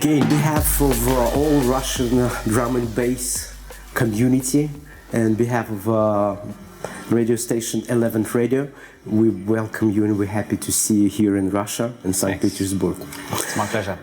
Okay, on behalf of all Russian drum and bass community and behalf of radio station 11th Radio, we welcome you and we're happy to see you here in Russia, in St. Petersburg. It's my pleasure.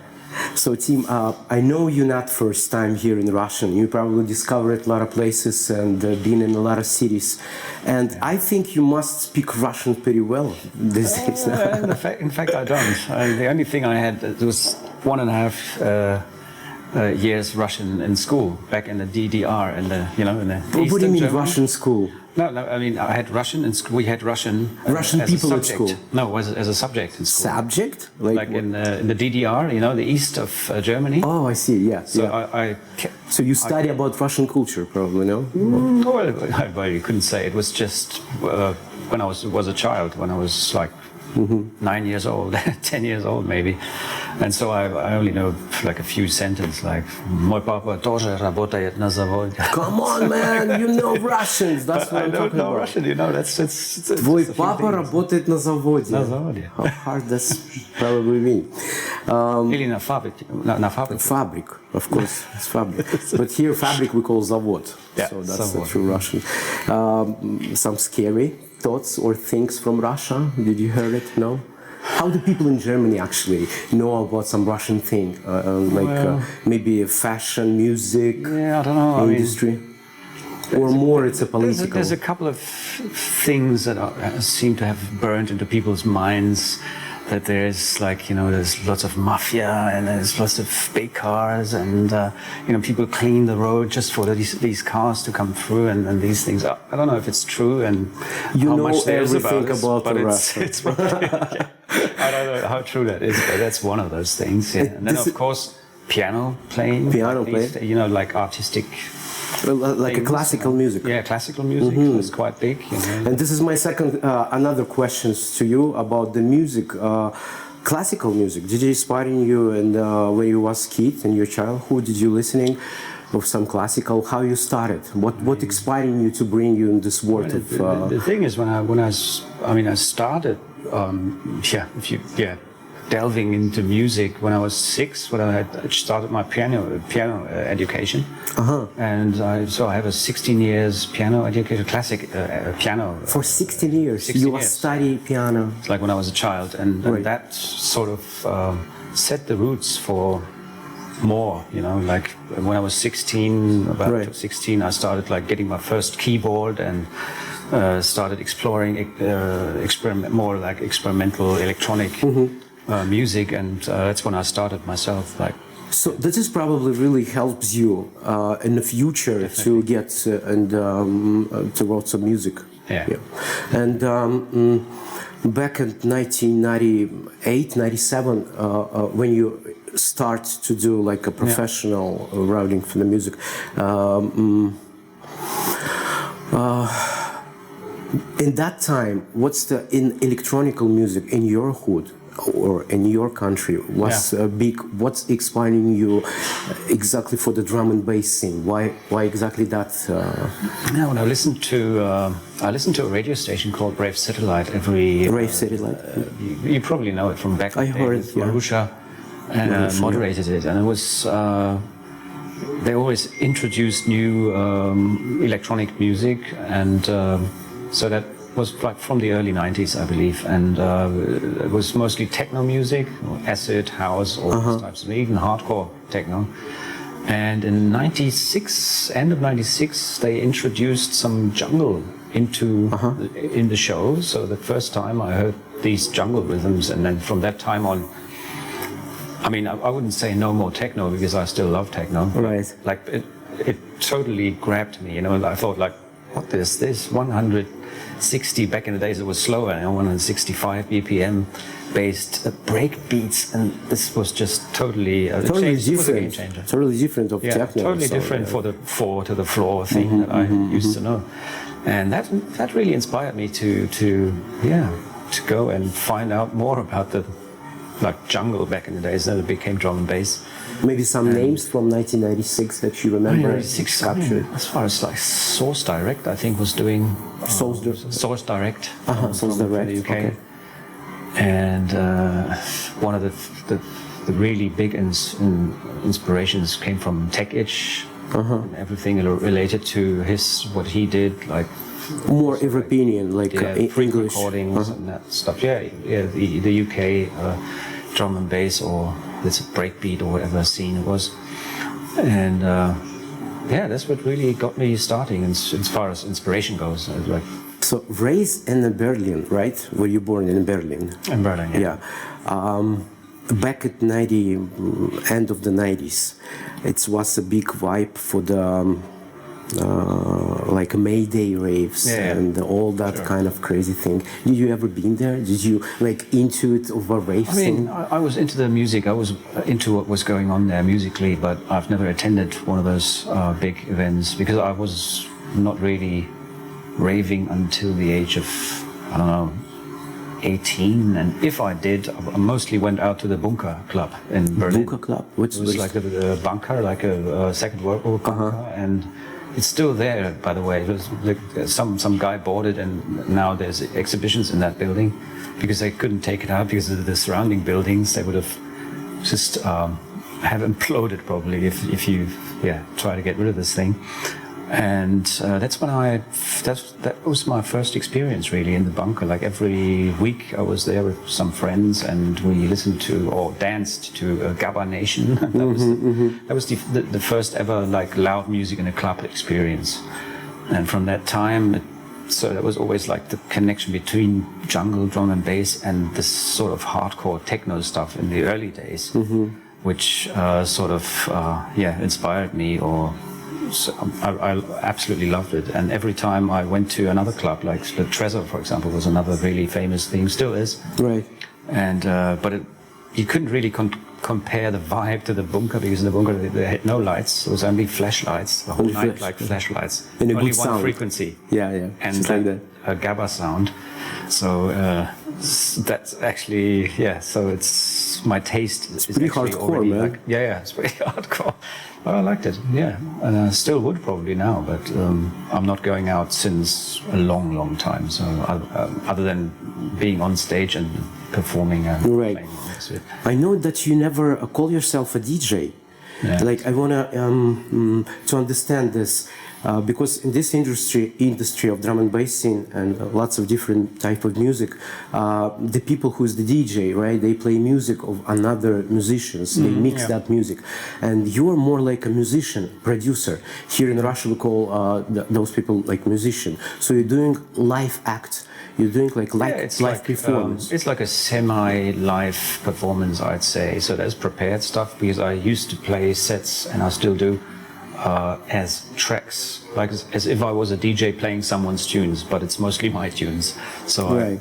So Tim, I know you're not first time here in Russia. You probably discovered a lot of places and been in a lot of cities. And I think you must speak Russian pretty well these days. In fact, I don't. The only thing I had was 1.5 years Russian in school back in the DDR, in the in the. What do you mean Germany. Russian school? No, I mean I had Russian in school. We had Russian. Russian as people a at subject. school. No, as a subject in school. Subject? Like in the DDR, the east of Germany. Oh, I see. Yeah. So yeah. So you study about Russian culture, probably, no? Well, you couldn't say. It was just when I was a child, when I was like 9 years old, 10 years old maybe. And so I only know like a few sentences like "Мой папа тоже работает на заводе." Come on, man, you know Russians. That's what I'm talking about. Russian, that's Твой папа работает на заводе. На заводе. How hard does probably mean? Или на фабрике. На фабрике. Fabric, of course, it's fabric. But here, fabric we call zavod. Yeah, so that's zavod. the true Russian. Some scary thoughts or things from Russia? Did you hear it? No? How do people in Germany actually know about some Russian thing? Maybe fashion, music, Yeah, I don't know. industry? Or more it's a political? There's a couple of things that seem to have burned into people's minds. That there's there's lots of mafia and there's lots of big cars and people clean the road just for these cars to come through and these things. I don't know if it's true and you how know much there's everything about but Russia. it's I don't know how true that is, but that's one of those things. Yeah. And then of course piano playing, like artistic. Like a classical music. Yeah, classical music is quite big. And this is my second, another questions to you about the music, classical music. Did it inspire you and when you was kid and your childhood? Did you listening of some classical? How you started? What inspiring you to bring you in this world of? The thing is when I started, delving into music when I was 6. When I had started my piano education, and so I have a 16 years piano education, classic piano. For 16 years, 16 you years. study piano. Like when I was a child, and that sort of set the roots for more. Like when I was 16, about 16, I started like getting my first keyboard and. Started exploring more like experimental electronic music, and that's when I started myself. So this is probably really helps you in the future Definitely. to get and to write some music. Yeah. And back in 1998, 97, when you start to do like a professional writing for the music. In that time, what's in electronical music in your hood or in your country was big? What's inspiring you exactly for the drum and bass scene? Why exactly that? When I listened to a radio station called Brave Satellite every. Brave Satellite. You probably know it from back. I heard it. Marusha moderated it, and it was. They always introduced new electronic music and. So that was like from the early 90s, I believe, and it was mostly techno music, acid, house, all these types of, even hardcore techno. And in '96, end of '96, they introduced some jungle in the show. So the first time I heard these jungle rhythms, and then from that time on, I wouldn't say no more techno because I still love techno. Right. Like it totally grabbed me. I thought like. What is this? 160 back in the days it was slower, 165 BPM based break beats, and this was just totally different. Game changer. Totally different of techno. Totally different for the 4 to the floor thing that I used to know, and that really inspired me to go and find out more about the jungle back in the days. Then it became drum and bass. Maybe some names from 1996 that you remember. 1996, captured. As far as like Source Direct, I think was doing Source Direct. Source Direct. From the UK. Okay. And one of the the really big inspirations came from Tech Itch, and everything related to what he did, like more European, like free English recordings and that stuff. The UK drum and bass, or this breakbeat or whatever scene it was, and that's what really got me starting as far as inspiration goes. Like, so raised in Berlin, right? Were you born in Berlin? In Berlin, yeah. Back at end of the 90s, it was a big vibe for the like Mayday raves and all that kind of crazy thing. Did you ever been there? Did you like into it of a rave scene? I was into the music. I was into what was going on there musically, but I've never attended one of those big events because I was not really raving until the age of, I don't know, 18, and if I did, I mostly went out to the Bunker Club in Berlin. Bunker Club? It was like a bunker, like a Second World War bunker, and it's still there, by the way. It was like some guy bought it, and now there's exhibitions in that building because they couldn't take it out because of the surrounding buildings. They would have just have imploded probably if you try to get rid of this thing. And that's when that was my first experience really in the bunker. Like every week I was there with some friends and we listened to or danced to Gabba Nation. That was the first ever like loud music in a club experience. And from that time, so that was always like the connection between jungle, drum and bass and this sort of hardcore techno stuff in the early days, which inspired me or. So I absolutely loved it, and every time I went to another club, like the Treasure, for example, was another really famous thing, still is. Right. And you couldn't really compare the vibe to the Bunker because in the Bunker they had no lights; it was only flashlights the whole night, like flashlights. And only good one sound. Frequency. Yeah. And like that. A Gabba sound. So that's actually So it's my taste. It's pretty hardcore, man. Like, it's pretty hardcore. But I liked it, and I still would probably now, but I'm not going out since a long time. So other than being on stage and performing and playing, that's it. I know that you never call yourself a DJ. Yeah. Like I wanna to understand this. Because in this industry of drum and bass scene and lots of different type of music, the people who's the DJ, right? They play music of another musicians. They mix that music, and you are more like a musician, producer. Here in Russia, we call those people like musician. So you're doing live act. You're doing like live performance. It's like a semi-live performance, I'd say. So there's prepared stuff because I used to play sets, and I still do. As tracks, like as if I was a DJ playing someone's tunes, but it's mostly my tunes. So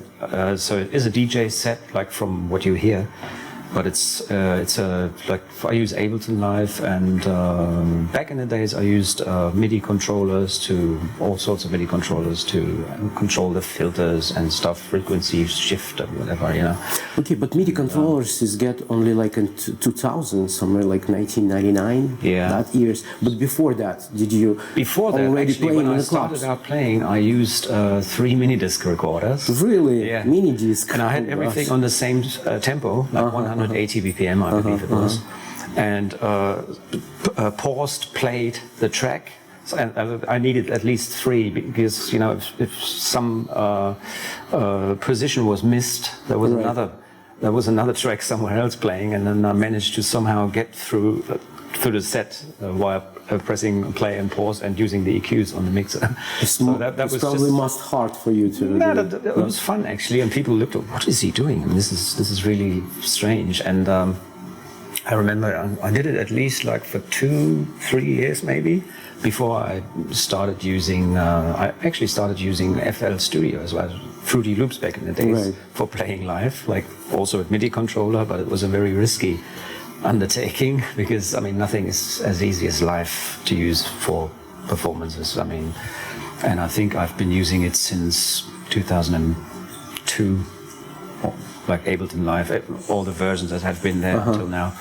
so it is a DJ set, like from what you hear, but it's like I use Ableton Live, and back in the days I used MIDI controllers all sorts of MIDI controllers to control the filters and stuff, frequency shift or whatever, Okay, but MIDI controllers is get only like in 2000, somewhere like 1999. That years. But before that, did you? Before that, already actually, when I clubs? started out playing, I used 3 mini disc recorders. Really? Yeah. Mini disc. And I had everything on the same tempo, like 180 BPM, I believe it was, and paused, played the track. And I needed at least 3 because if some position was missed, there was another track somewhere else playing, and then I managed to somehow get through the set while pressing play and pause and using the EQs on the mixer. So that was probably most hard for you to. It was fun actually, and people looked at what is he doing? I mean, this is really strange. And I remember I did it at least like for 2-3 years maybe before I started using. I actually started using FL Studio as well, Fruity Loops back in the days for playing live, like also with MIDI controller, but it was a very risky undertaking because nothing is as easy as live to use for performances. And I think I've been using it since 2002, like Ableton Live, all the versions that have been there until now.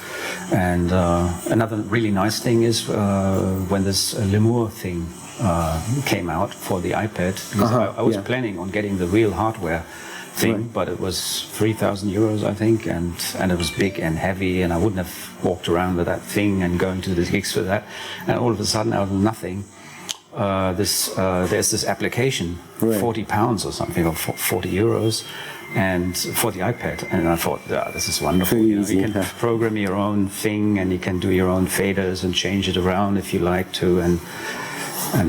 And another really nice thing is when this Lemur thing came out for the iPad, because I was planning on getting the real hardware thing, Right. but it was 3,000 euros, I think, and it was big and heavy, and I wouldn't have walked around with that thing and going to the gigs with that. And all of a sudden, out of nothing, there's this application, Right. £40 or something, or 40 euros, and for the iPad. And I thought, this is wonderful. Pretty You know, easy, you can yeah. program your own thing, and you can do your own faders and change it around if you like to, and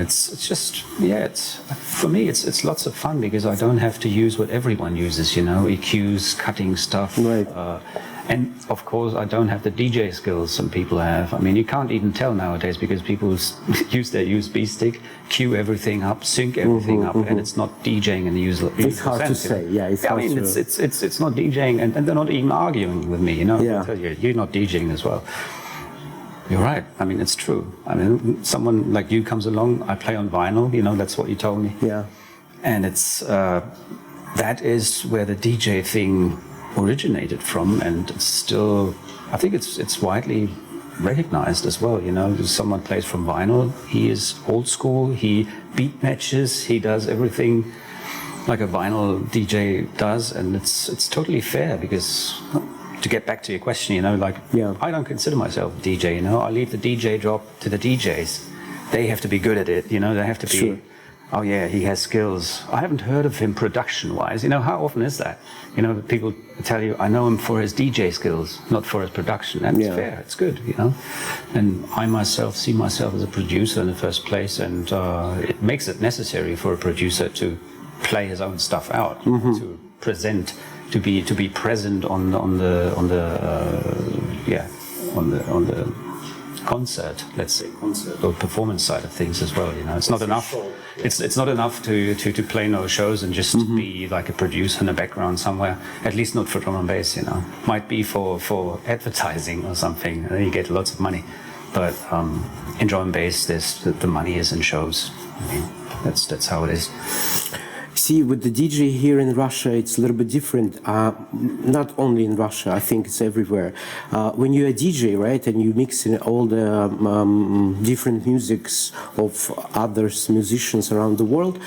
it's just, yeah, it's, for me, it's lots of fun because I don't have to use what everyone uses, you know, EQs, cutting stuff. Right. And of course, I don't have the DJ skills some people have. I mean, you can't even tell nowadays because people use their USB stick, cue everything up, sync everything up, and it's not DJing in the usual It's hard to sense, you know. say, yeah. It's I hard mean, to... it's not DJing, and they're not even arguing with me, you know. Yeah. I tell you, you're not DJing as well. You're right. I mean, it's true. I mean, someone like you comes along, I play on vinyl, you know, that's what you told me. Yeah. And it's, that is where the DJ thing originated from, and it's still, I think it's widely recognized as well, you know. Someone plays from vinyl, he is old school, he beat matches, he does everything like a vinyl DJ does, and it's totally fair because, to get back to your question, you know, like, Yeah. I don't consider myself a DJ, you know. I leave the DJ job to the DJs. They have to be good at it, you know. They have to be, Sure. oh yeah, he has skills. I haven't heard of him production-wise. You know, how often is that? You know, people tell you, I know him for his DJ skills, not for his production. And Yeah. it's fair, it's good, you know. And I myself see myself as a producer in the first place, and it makes it necessary for a producer to play his own stuff out, to present, to be present on the concert, let's say, concert or performance side of things as well. You know, it's not enough. It's not enough to play no shows and just be like a producer in the background somewhere. At least not for drum and bass. You know, might be for advertising or something. And then you get lots of money. But in drum and bass, the money is in shows. I mean, that's how it is. See, with the DJ here in Russia, it's a little bit different. Not only in Russia, I think it's everywhere. When you're a DJ, right, and you mix in all the different musics of others musicians around the world,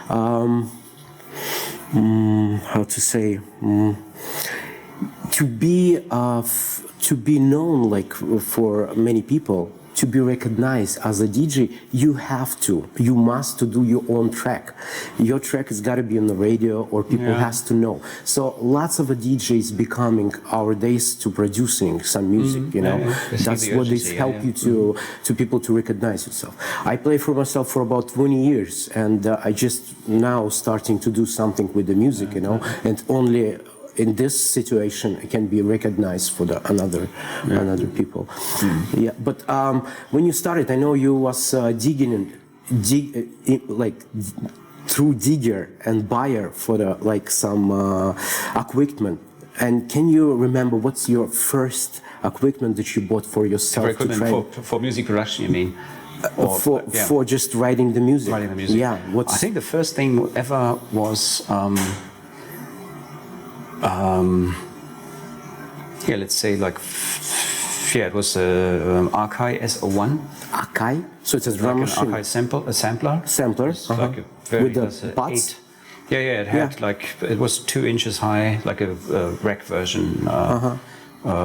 how to say, to be known, like, for many people, to be recognized as a DJ, you must to do your own track. Your track has got to be on the radio, or people has to know. So lots of DJs becoming nowadays to producing some music, you know. That's what this help you to people to recognize yourself. I play for myself for about 20 years, and I just now starting to do something with the music, you know, and only in this situation it can be recognized for the another people. Yeah, but when you started, I know you was digging like through digger and buyer for the like some equipment. And can you remember what's your first equipment that you bought for yourself? Equipment for music production, you mean? For just writing the music. Writing the music. Yeah. I think the first thing ever was let's say like, it was Akai SO1. Akai? So it's a drum machine. Like an Akai sampler. Samplers. Like a very, with the pots? It had like, it was 2 inches high, like a rack version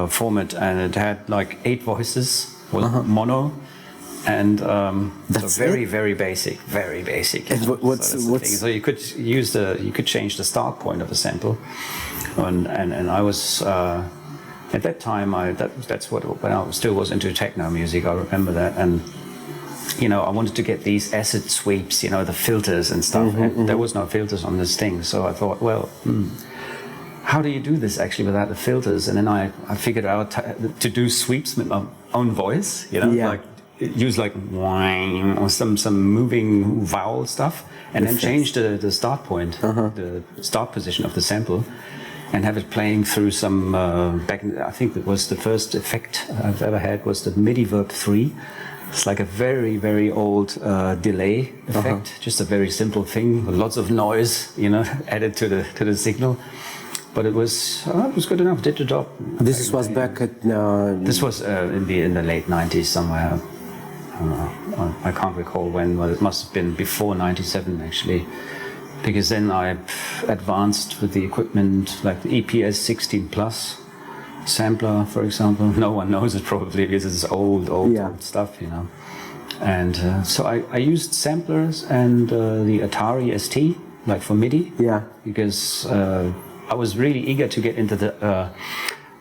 format, and it had like 8 voices, was mono. And That's so very, it? very basic, very basic. And So you could use you could change the start point of the sample, and I was at that time that's when I still was into techno music. I remember that, and you know, I wanted to get these acid sweeps, you know, the filters and stuff. And there was no filters on this thing, so I thought, well, how do you do this actually without the filters? And then I figured out to do sweeps with my own voice, you know, like use like whine or some moving vowel stuff, and then change the start point, the start position of the sample, and have it playing through some I think it was the first effect I've ever had was the MIDI verb 3. It's like a very, very old delay effect, just a very simple thing, with lots of noise, you know, added to the signal. But it was good enough. Did the job. This was back at. This was in the late '90s somewhere. I can't recall when, but it must have been before '97 actually. because then I advanced with the equipment like the EPS 16 Plus sampler, for example. No one knows it probably because it's old stuff, you know. And so I used samplers and the Atari ST, like for MIDI. Yeah. Because I was really eager to get into the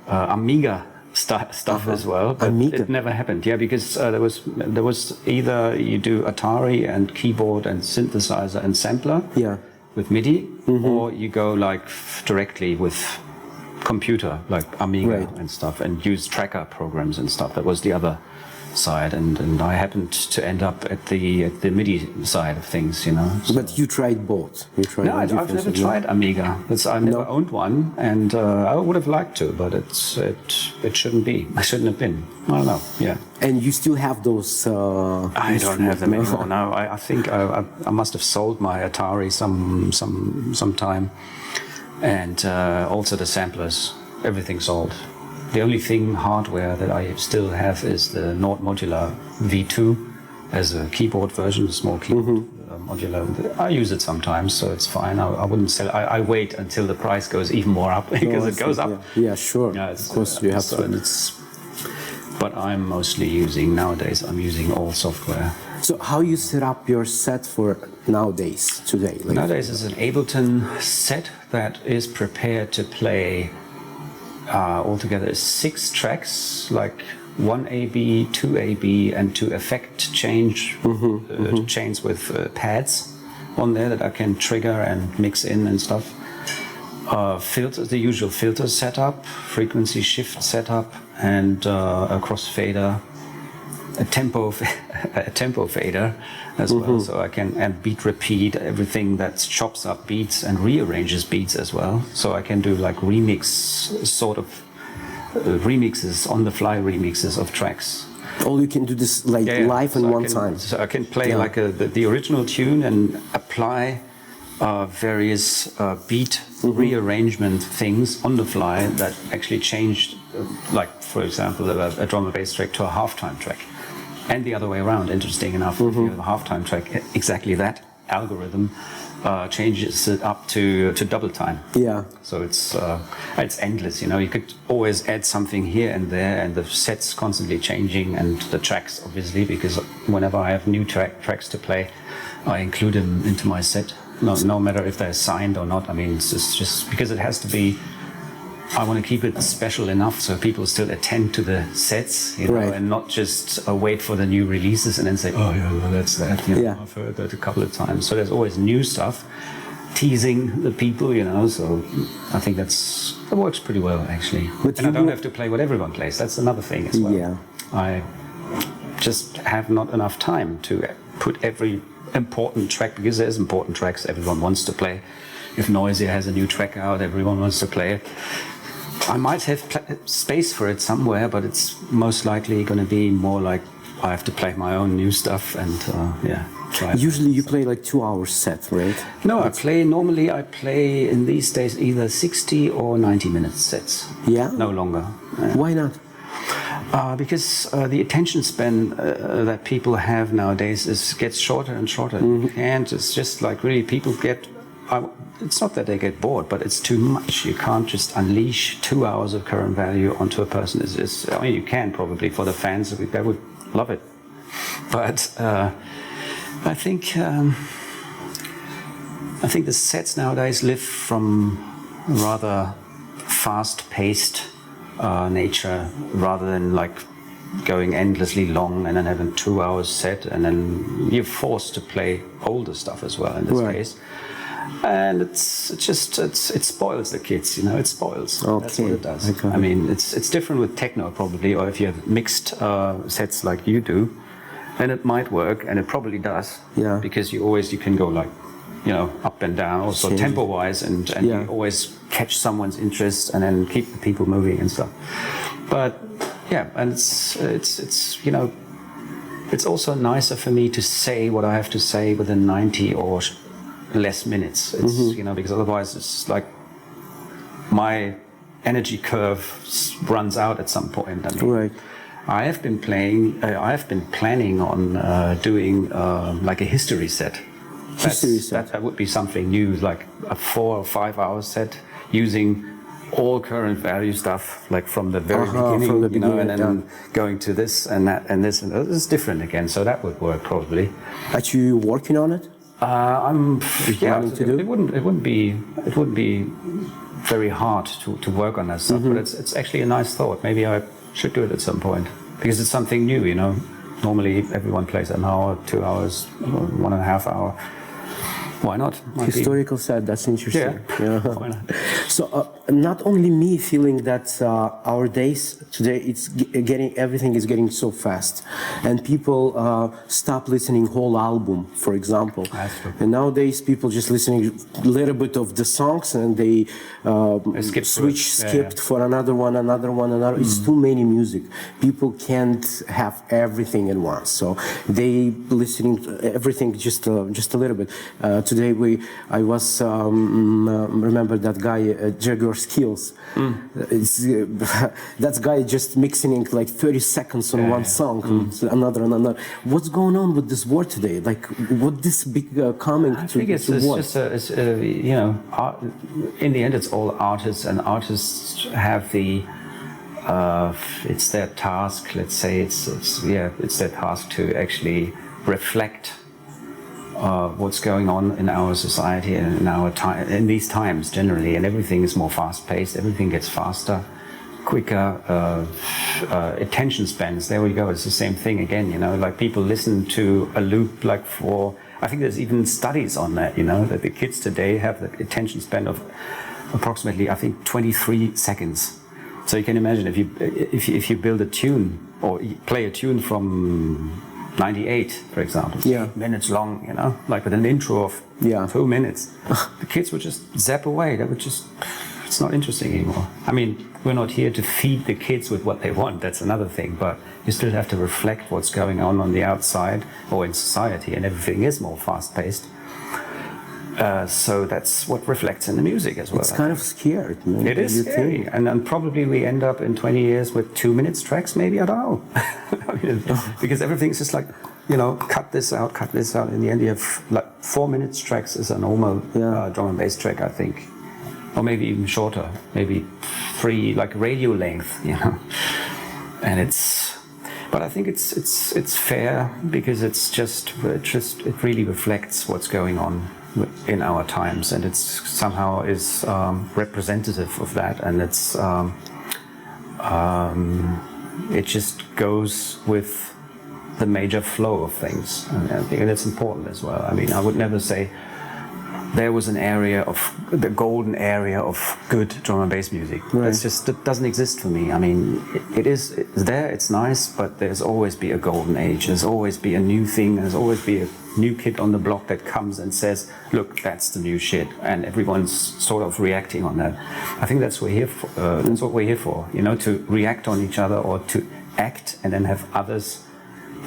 Amiga stuff as well, but Amiga. it never happened. Yeah, because there was either you do Atari and keyboard and synthesizer and sampler. Yeah. With MIDI, or you go like directly with computer, like Amiga and stuff, and use tracker programs and stuff. That was the other side, and I happened to end up at the MIDI side of things, you know. So. But you tried both. You tried. No, I've never tried Amiga. I never owned one, and I would have liked to, but it shouldn't be. I shouldn't have been. I don't know. Yeah. And you still have those? I don't have them anymore. No, I think I must have sold my Atari some time, and also the samplers. Everything sold. The only thing hardware that I still have is the Nord Modular V2 as a keyboard version, a small keyboard modular. I use it sometimes, so it's fine. I wouldn't sell it. I wait until the price goes even more up because it goes up. Yeah, sure. Yeah, of course, you have so to. But I'm mostly nowadays I'm using all software. So how you set up your set for today? Like, Nowadays it's an Ableton set that is prepared to play altogether 6 tracks, like 1 AB, 2 AB, and 2 effect chains with pads on there that I can trigger and mix in and stuff. Filters, the usual filter setup, frequency shift setup, and a crossfader, a tempo fader as well, so I can and beat repeat everything that chops up beats and rearranges beats as well. So I can do like remixes on the fly remixes of tracks. All you can do this like live in one time. So I can play like the original tune and apply various beat rearrangement things on the fly that actually changed, like for example, a drum and bass track to a halftime track. And the other way around, interesting enough, if you have a halftime track, exactly that algorithm changes it up to double time. Yeah. So it's endless, you know. You could always add something here and there, and the set's constantly changing, and the tracks, obviously, because whenever I have new tracks to play, I include them into my set. No matter if they're signed or not. I mean, it's just because it has to be. I want to keep it special enough so people still attend to the sets, you know, and not just wait for the new releases and then say, oh yeah, well, that's that. You know, I've heard that a couple of times. So there's always new stuff, teasing the people, you know. So I think that works pretty well actually. And I don't have to play what everyone plays. That's another thing as well. Yeah. I just have not enough time to put every important track, because there's important tracks everyone wants to play. If Noisy has a new track out, everyone wants to play it. I might have space for it somewhere, but it's most likely going to be more like I have to play my own new stuff and try. Usually you play like 2 hours set, right? No, normally I play in these days either 60 or 90 minute sets. Yeah? No longer. Why not? Because the attention span that people have nowadays gets shorter and shorter. And it's just like really people get... it's not that they get bored, but it's too much. You can't just unleash 2 hours of current value onto a person. I mean, you can probably for the fans. They would love it. But I think the sets nowadays live from rather fast-paced nature rather than like going endlessly long and then having 2 hours set, and then you're forced to play older stuff as well in this case. And it spoils the kids, you know. It spoils. Okay. That's what it does. Okay. I mean, it's different with techno probably, or if you have mixed sets like you do, then it might work, and it probably does. Yeah. Because you can go like, you know, up and down, also tempo-wise, and you always catch someone's interest and then keep the people moving and stuff. But yeah, and it's you know, it's also nicer for me to say what I have to say within 90 or less minutes. It's you know, because otherwise it's like my energy curve runs out at some point. I mean, I have been planning on doing like a history set History set. That would be something new, like a 4 or 5 hour set using all current value stuff, like from the very beginning, from the you know, and beginning, then going to this and that and this and this is different again. So that would work probably. Are you working on it? I'm planning to do? It wouldn't be very hard to work on that stuff, but it's actually a nice thought. Maybe I should do it at some point because it's something new, you know. Normally everyone plays an hour, 2 hours, 1.5 hours. Why not? Historical set, that's interesting. Yeah. Why not? So not only me feeling that our days today, everything is getting so fast, and people stop listening whole album, for example. That's true. And nowadays people just listening a little bit of the songs and they skipped for another one. It's too many music. People can't have everything in once, so they listening to everything just a little bit. Today I was remember that guy Jaguar Skills. That guy just mixing like 30 seconds on one song, another. What's going on with this war today? Like, what this big coming I to? think it's what? just you know, in the end, it's all artists, and artists have the. It's their task. Let's say it's their task to actually reflect what's going on in our society and in our time, in these times generally, and everything is more fast-paced. Everything gets faster, quicker. Attention spans. There we go. It's the same thing again. You know, like people listen to a loop like for. I think there's even studies on that. You know, that the kids today have the attention span of approximately, I think, 23 seconds. So you can imagine if you build a tune or play a tune from 98, for example, 8 minutes long, you know, like with an intro of 2 minutes, the kids would just zap away. They would just, it's not interesting anymore. I mean, we're not here to feed the kids with what they want. That's another thing, but you still have to reflect what's going on the outside or in society, and everything is more fast-paced. So that's what reflects in the music as well. It's kind of scary. It is scary. And probably we end up in 20 years with 2 minutes tracks, maybe, I don't know. I mean, because everything's just like, you know, cut this out. In the end, you have like 4 minutes tracks is a normal drum and bass track, I think. Or maybe even shorter, maybe 3, like radio length, you know. And but I think it's fair because it really reflects what's going on in our times, and it's somehow is representative of that, and it just goes with the major flow of things, and I think that's important as well. I mean, I would never say there was the golden area of good drum and bass music. Right. It doesn't exist for me. I mean, it's there, it's nice, but there's always be a golden age. There's always be a new thing. There's always be a new kid on the block that comes and says, look, that's the new shit. And everyone's sort of reacting on that. I think that's what we're here for, you know, to react on each other or to act and then have others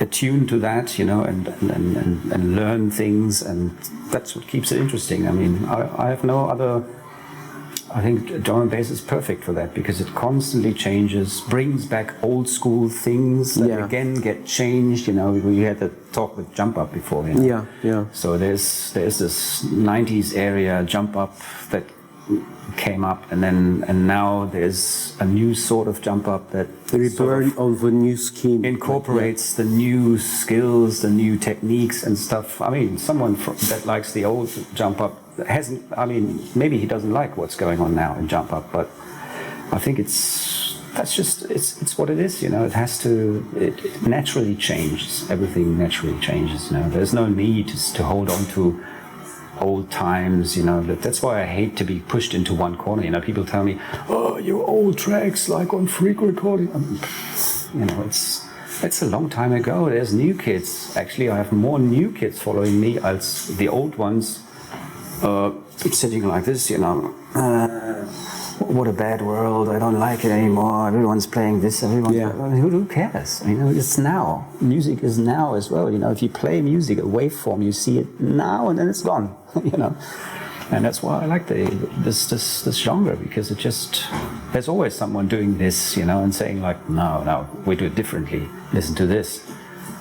attuned to that, you know, and learn things, and that's what keeps it interesting. I mean, I have no other. I think drum and bass is perfect for that because it constantly changes, brings back old school things that again get changed. You know, we had the talk with Jump Up before. You know? Yeah. So there's this '90s area Jump Up that came up, and now there's a new sort of Jump Up that the return of a new scheme incorporates the new skills, the new techniques and stuff. I mean, someone that likes the old Jump Up hasn't. I mean, maybe he doesn't like what's going on now in Jump Up, but I think it's what it is. You know, it naturally changes. Everything naturally changes. You know, there's no need to hold on to old times, you know. That's why I hate to be pushed into one corner. You know, people tell me, "Oh, your old tracks like on freak recording." You know, it's a long time ago. There's new kids. Actually, I have more new kids following me as the old ones. Sitting like this, you know. What a bad world! I don't like it anymore. Everyone's playing this. Who cares? You know, it's now. Music is now as well. You know, if you play music, a waveform, you see it now and then it's gone. You know, and that's why I like this genre, because there's always someone doing this, you know, and saying like, no, we do it differently. Listen to this,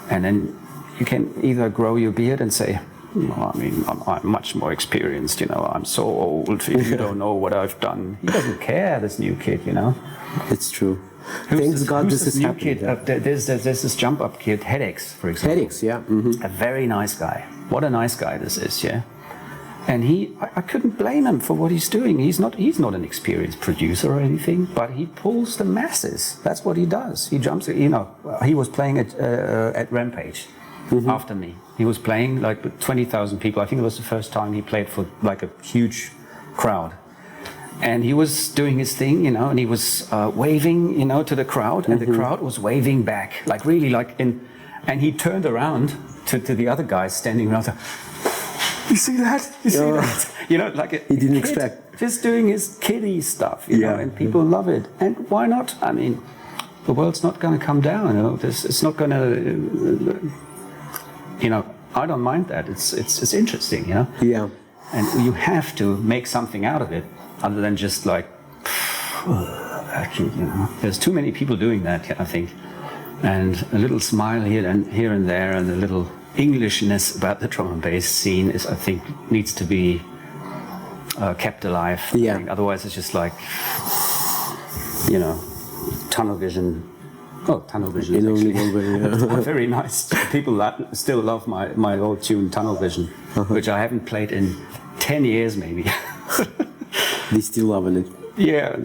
and then you can either grow your beard and say, well, I mean, I'm much more experienced, you know. I'm so old. If you don't know what I've done, he doesn't care. This new kid, you know. It's true. Thanks God who's this is new happening. kid? There's this jump up kid, Headaches, for example. Headaches, yeah. Mm-hmm. A very nice guy. What a nice guy this is, yeah. And I couldn't blame him for what he's doing. He's not an experienced producer or anything, but he pulls the masses. That's what he does. He jumps, you know. He was playing at Rampage after me. He was playing like with 20,000 people. I think it was the first time he played for like a huge crowd. And he was doing his thing, you know, and he was waving, you know, to the crowd, and the crowd was waving back, like really like in. And he turned around to the other guys standing around. You see that? You see that? You know, like he didn't expect. Just doing his kiddie stuff, you know, and people love it. And why not? I mean, the world's not going to come down. You know, it's not going to. You know, I don't mind that. It's interesting, you know. Yeah. And you have to make something out of it, other than just like. You know, there's too many people doing that, I think, and a little smile here and there, and a little Englishness about the drum and bass scene is, I think, needs to be kept alive. Yeah. I think. Otherwise, it's just like, you know, tunnel vision. Oh, tunnel vision. Is actually very nice. People still love my old tune, Tunnel Vision, which I haven't played in 10 years, maybe. They still loving it. Yeah,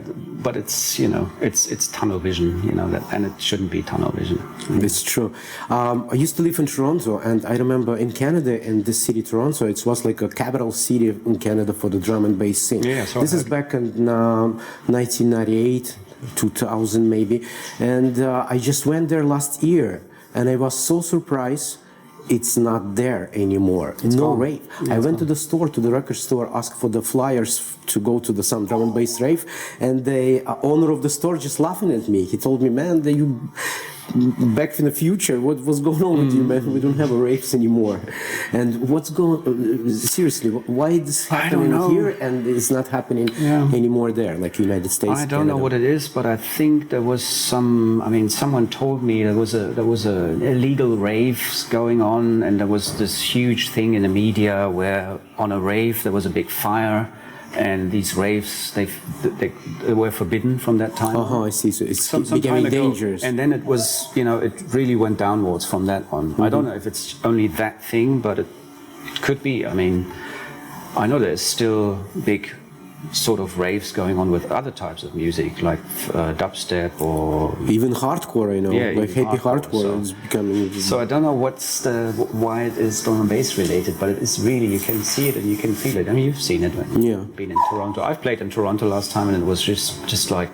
but it's, you know, it's tunnel vision, you know, and it shouldn't be tunnel vision. It's true. I used to live in Toronto, and I remember in Canada, in this city, Toronto, it was like a capital city in Canada for the drum and bass scene. Yeah, so this is back in 1998, 2000 maybe, and I just went there last year, and I was so surprised. It's not there anymore. No rave. I went to the store, to the record store, asked for the flyers to go to some drum and bass rave, and the owner of the store just laughing at me. He told me, "Man, you back in the future, what's going on with you, man? We don't have raves anymore." And what's going? Seriously, why is this happening here and it's not happening anymore there, like United States? I don't know what it is, but I think there was some. I mean, someone told me there was a illegal raves going on, and there was this huge thing in the media where on a rave there was a big fire. And these raves, they were forbidden from that time. I see. So it's some becoming time ago. dangerous. And then it was, you know, it really went downwards from that on. I don't know if it's only that thing, but it could be. I mean, I know there's still big sort of raves going on with other types of music, like dubstep or even hardcore, you know, like happy hardcore. So, is becoming. So I don't know why it is drum and bass related, but it is really, you can see it and you can feel it. I mean, you've seen it when you've been in Toronto. I've played in Toronto last time, and it was just like,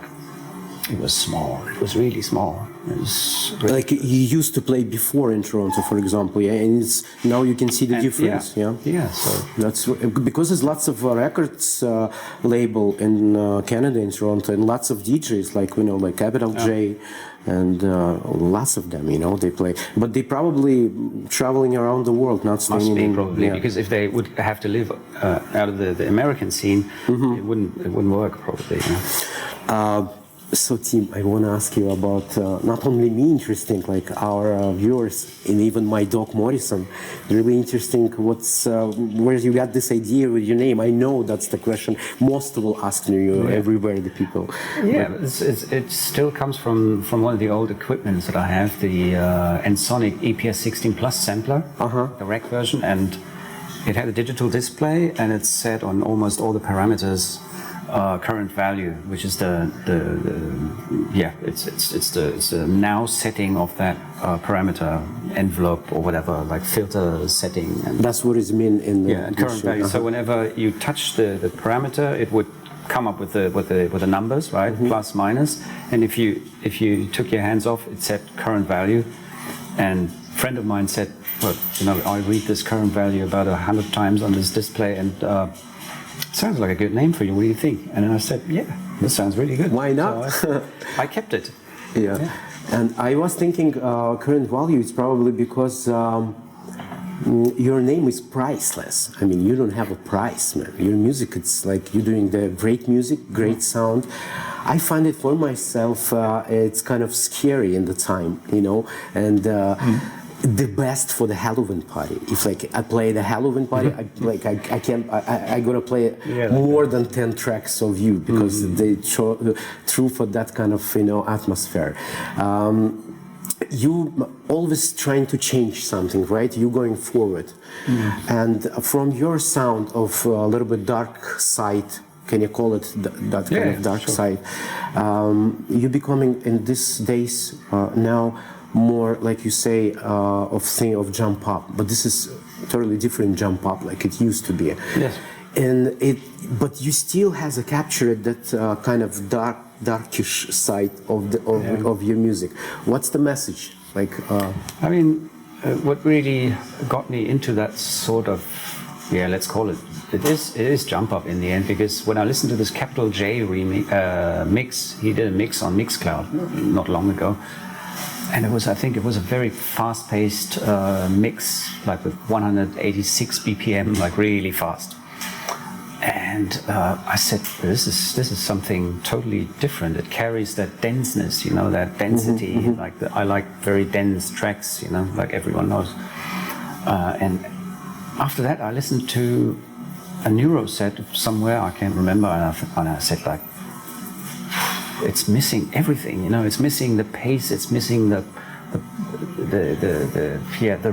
it was small. It was really small. It was really like you used to play before in Toronto, for example, and it's now you can see the difference. So that's because there's lots of records label in Canada, in Toronto, and lots of DJs like like Capital J, and lots of them. You know, they play, but they probably traveling around the world, not staying must be in. Probably because if they would have to live out of the American scene, it wouldn't work probably. So, Tim, I want to ask you about not only me interesting, like our viewers, and even my dog Morrison. Really interesting. Where you got this idea with your name? I know that's the question most will ask you everywhere. The people. Yeah, it still comes from one of the old equipments that I have, the Ensoniq EPS 16 Plus sampler, the rack version, and it had a digital display, and it's set on almost all the parameters. Current value, which is it's the now setting of that parameter envelope or whatever, like filter setting. And that's what is meant in the current value. So whenever you touch the parameter, it would come up with the numbers, right, plus minus. And if you took your hands off, it said current value. And a friend of mine said, well, I read this current value about 100 times on this display, and sounds like a good name for you. What do you think? And then I said, yeah, this sounds really good. Why not? So I kept it. Yeah. And I was thinking current value is probably because your name is priceless. I mean, you don't have a price, man. Your music, it's like you're doing the great music, great sound. I find it for myself, it's kind of scary in the time, and the best for the Halloween party. If like I play the Halloween party, I can't. I gotta play more than 10 tracks of you because they show true for that kind of atmosphere. You always trying to change something, right? You going forward, and from your sound of a little bit dark side. Can you call it that kind of dark side? You're becoming in these days now more, like you say, of jump up, but this is totally different jump up, like it used to be. Yes. And but you still has a captured that kind of darkish side of your music. What's the message? Like, I mean, what really got me into that sort of, let's call it. It is jump up in the end, because when I listened to this Capital J mix, he did a mix on Mixcloud not long ago, and I think it was a very fast-paced mix, like with 186 BPM, like really fast. And I said, this is something totally different. It carries that denseness, that density. I like very dense tracks, like everyone knows. And after that, I listened to a Neuro set somewhere, I can't remember, and I said, like, it's missing everything, it's missing the pace, it's missing the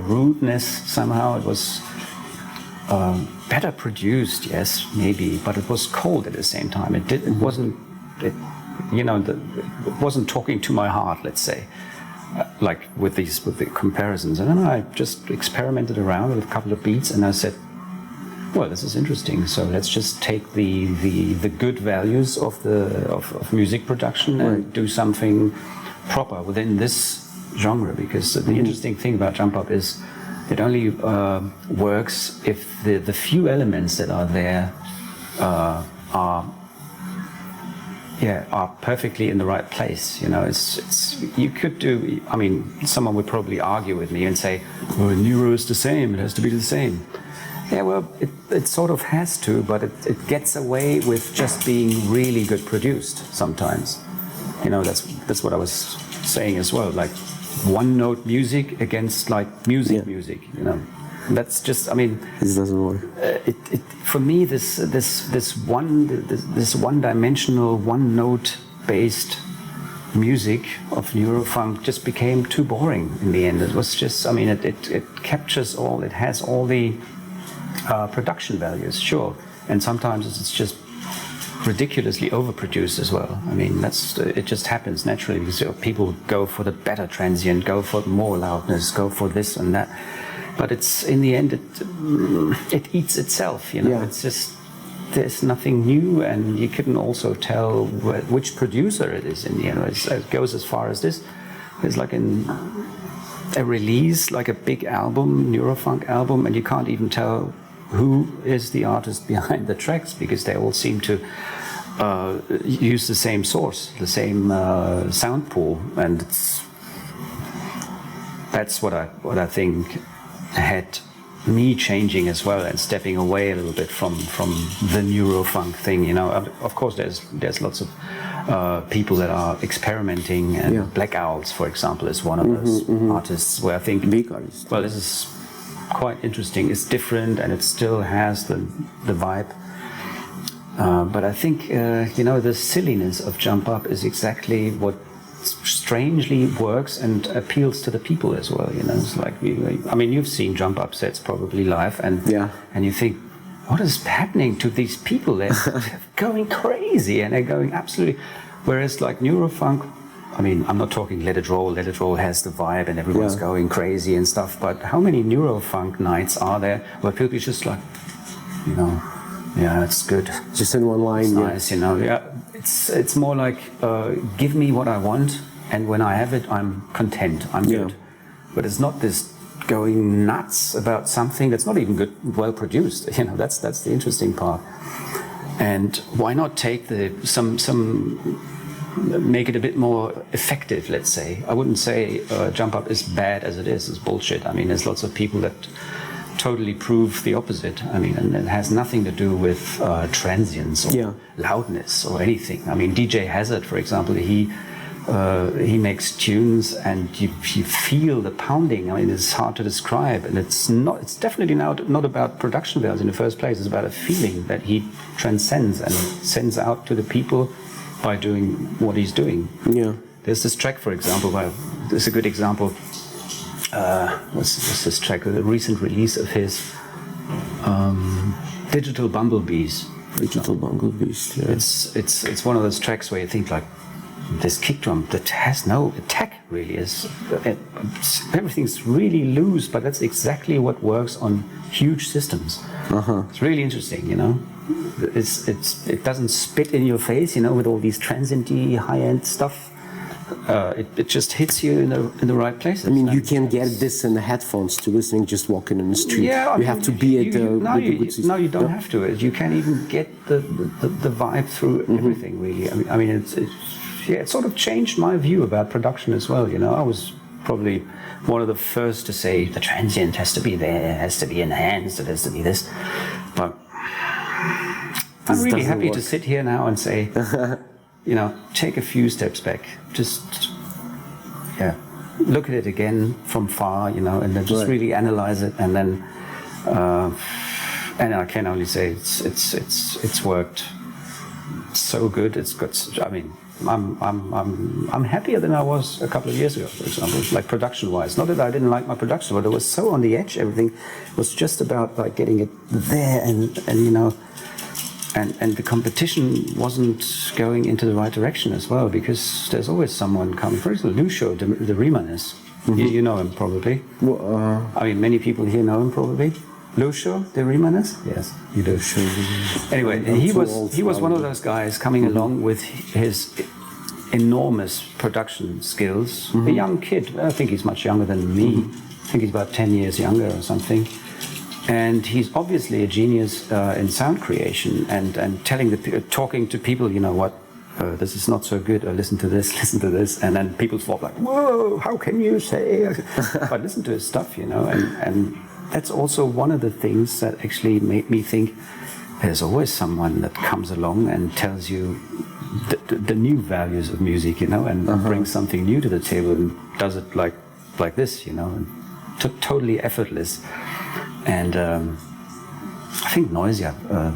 rudeness somehow. It was better produced, yes, maybe, but it was cold at the same time. It wasn't talking to my heart, let's say. Like with the comparisons, and then I just experimented around with a couple of beats, and I said, well, this is interesting. So let's just take the good values of music production and do something proper within this genre. Because the interesting thing about jump up is it only works if the few elements that are there are perfectly in the right place. It's you could do. I mean, someone would probably argue with me and say, "Well, Neuro is the same. It has to be the same." Yeah, well, it sort of has to, but it gets away with just being really good produced sometimes. That's what I was saying as well. Like one-note music against like music. That's just. I mean, this doesn't work. For me, this one-dimensional, one-note based music of Neurofunk just became too boring in the end. It was just. I mean, it captures all. It has all the production values, sure, and sometimes it's just ridiculously overproduced as well. I mean, it just happens naturally because people go for the better transient, go for more loudness, go for this and that. But it's in the end, it eats itself. It's just there's nothing new, and you couldn't also tell which producer it is in the end. It goes as far as this. There's like a release, like a big album, Neurofunk album, and you can't even tell who is the artist behind the tracks because they all seem to use the same source, the same sound pool, and that's what I think had me changing as well and stepping away a little bit from the Neurofunk thing. Of course, there's lots of people that are experimenting, and Black Owls, for example, is one of those artists where I think, big artist. Well, this is quite interesting. It's different, and it still has the vibe. But I think the silliness of Jump Up is exactly what strangely works and appeals to the people as well. It's like I mean, you've seen Jump Up sets probably live, and you think, what is happening to these people? They're going crazy, and they're going absolutely. Whereas like Neurofunk, I mean, I'm not talking Let It Roll. Let It Roll has the vibe, and everyone's going crazy and stuff. But how many Neurofunk nights are there where people are just like, it's good. Just in one line. It's nice, It's more like, give me what I want, and when I have it, I'm content. I'm good. But it's not this going nuts about something that's not even good, well produced. That's the interesting part. And why not take make it a bit more effective, let's say. I wouldn't say Jump Up is bad as it is. It's bullshit. I mean, there's lots of people that totally prove the opposite. I mean, and it has nothing to do with transience or loudness or anything. I mean, DJ Hazard, for example, he he makes tunes, and you feel the pounding. I mean, it's hard to describe, and it's definitely not about production values in the first place. It's about a feeling that he transcends and sends out to the people by doing what he's doing. Yeah. There's this track, for example. There's a good example. What's this track? A recent release of his, Digital Bumblebees. Digital Bumblebees. Yeah. It's one of those tracks where you think like, this kick drum that has no attack really everything's really loose, but that's exactly what works on huge systems. It's really interesting, you know. It doesn't spit in your face, you know, with all these transient-y high-end stuff. It just hits you in the right places. I mean, you can get this in the headphones to listening just walking in the street. Yeah, you have to be at the good system. No, you don't have to. You can even get the vibe through everything, really. I mean, it sort of changed my view about production as well. You know, I was probably one of the first to say the transient has to be there, has to be enhanced, it has to be this. But I'm really happy to sit here now and say, you know, take a few steps back, just look at it again from far, you know, and then just really analyze it, and then and I can only say it's worked so good. It's got. I mean, I'm happier than I was a couple of years ago, for example, like production-wise. Not that I didn't like my production, but it was so on the edge. Everything was just about like getting it there, and you know, and the competition wasn't going into the right direction as well, because there's always someone coming. For example, Lucio, the Riemannis. You know him probably. Well, I mean, many people here know him probably. Lucio de Riemannis? Yes, you do. Anyway, he was one of those guys coming along with his enormous production skills. A young kid. I think he's much younger than me. I think he's about 10 years younger or something. And he's obviously a genius in sound creation and talking to people. You know what? This is not so good. Listen to this, and then people fall like, "Whoa! How can you say?" But listen to his stuff, you know, and that's also one of the things that actually made me think there's always someone that comes along and tells you the new values of music, you know, and brings something new to the table and does it like this, you know, and totally effortless. And I think Noisia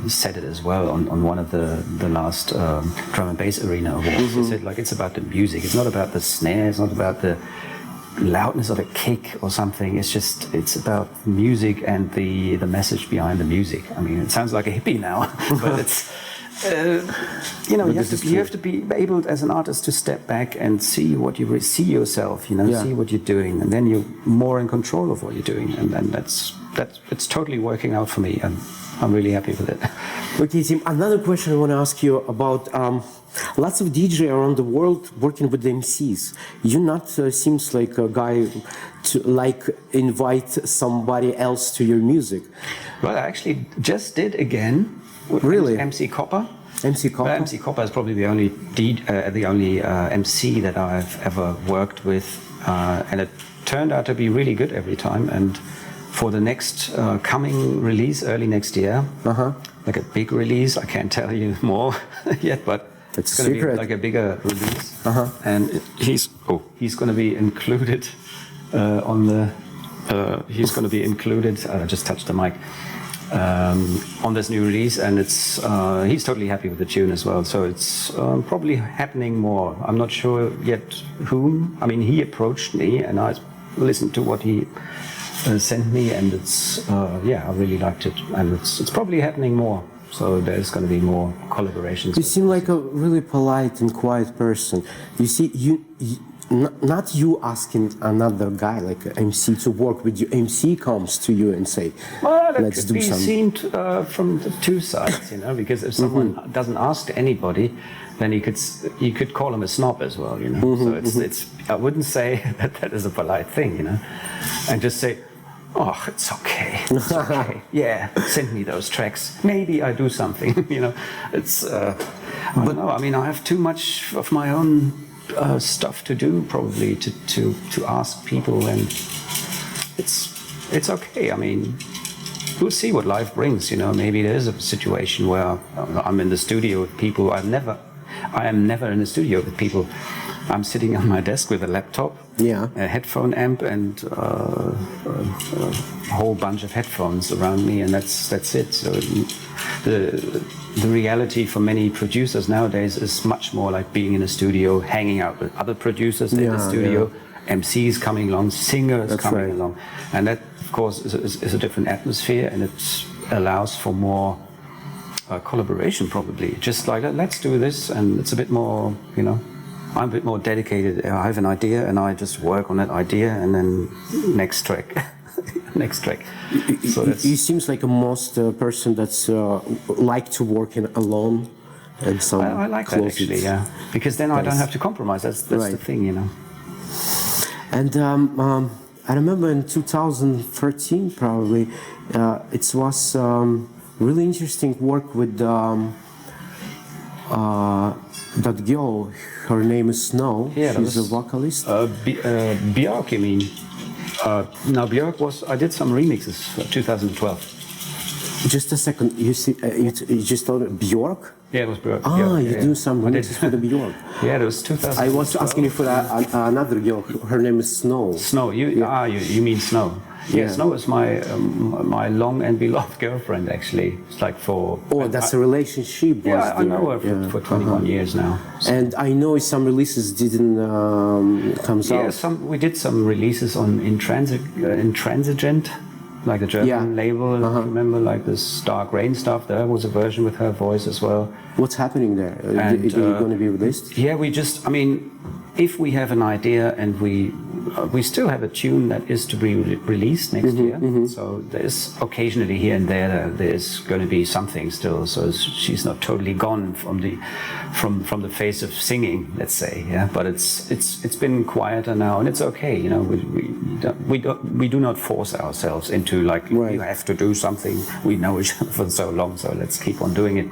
said it as well on one of the last drum and bass arena awards. He said, like, it's about the music. It's not about the snare. It's not about the loudness of a kick or something. It's about music and the message behind the music. I mean, it sounds like a hippie now, but it's you know, you have to be able as an artist to step back and see what you see yourself, you know, see what you're doing, and then you're more in control of what you're doing, and then it's totally working out for me, and I'm really happy with it. Okay, Tim, another question I want to ask you about lots of DJ around the world working with MCs. You not seems like a guy to like invite somebody else to your music. Well, I actually just did again. Really? MC Copper. MC Copper? MC Copper is probably the only MC that I've ever worked with, and it turned out to be really good every time. And for the next coming release, early next year, like a big release, I can't tell you more yet, but it's going to be like a bigger release. And he's going to be included on the. He's going to be included. I just touched the mic. On this new release, and it's he's totally happy with the tune as well, so it's probably happening more. I'm not sure yet whom. I mean, he approached me and I listened to what he sent me, and it's I really liked it, and it's probably happening more, so there's going to be more collaborations. You seem like a really polite and quiet person. You see, not you asking another guy like an MC to work with you. MC comes to you and say, well, that let's could do be something. seen from the two sides, you know, because if someone doesn't ask anybody, then you could call him a snob as well, you know. So it's I wouldn't say that is a polite thing, you know, and just say, oh, it's okay, yeah, send me those tracks, maybe I do something, you know. It's I don't know. I mean, I have too much of my own stuff to do probably to ask people, and it's okay. I mean, we'll see what life brings, you know. Maybe there's a situation where I'm in the studio with people I've never I am never in a studio with people. I'm sitting on my desk with a laptop, a headphone amp, and a whole bunch of headphones around me, and that's it. So the reality for many producers nowadays is much more like being in a studio, hanging out with other producers in the studio, MCs coming along, singers coming along, and that, of course, is a different atmosphere, and it allows for more collaboration, probably. Just like, let's do this, and it's a bit more, you know, I'm a bit more dedicated. I have an idea, and I just work on that idea, and then next track, next track. So he seems like a most person that's like to work in alone. And some I like that actually, yeah, because then I don't have to compromise. That's the thing, you know. And I remember in 2013, probably, it was really interesting work with that girl. Her name is Snow. Yeah, she's a vocalist. Bjork, you mean? Now Bjork was. I did some remixes for 2012. Just a second. You see, you just told me Bjork. Yeah, it was Bjork. You do some remixes for the Bjork. Yeah, it was 2012. I was asking you for another girl. Her name is Snow. Snow. You mean Snow? Yeah, Snow is my long and beloved girlfriend. Actually, it's like for. Oh, that's a relationship. Yeah, I know her for 21 years now. So. And I know some releases didn't come out. Yeah, we did some releases on Intransigent, like the German label. Remember, like this Dark Rain stuff. There was a version with her voice as well. What's happening there? Is it going to be released? Yeah, I mean, if we have an idea and we still have a tune that is to be released next year. So there's occasionally here and there's going to be something still. So she's not totally gone from the face of singing, let's say. Yeah, but it's been quieter now, and it's okay. You know, we do not force ourselves into like you have to do something. We know each other for so long, so let's keep on doing it.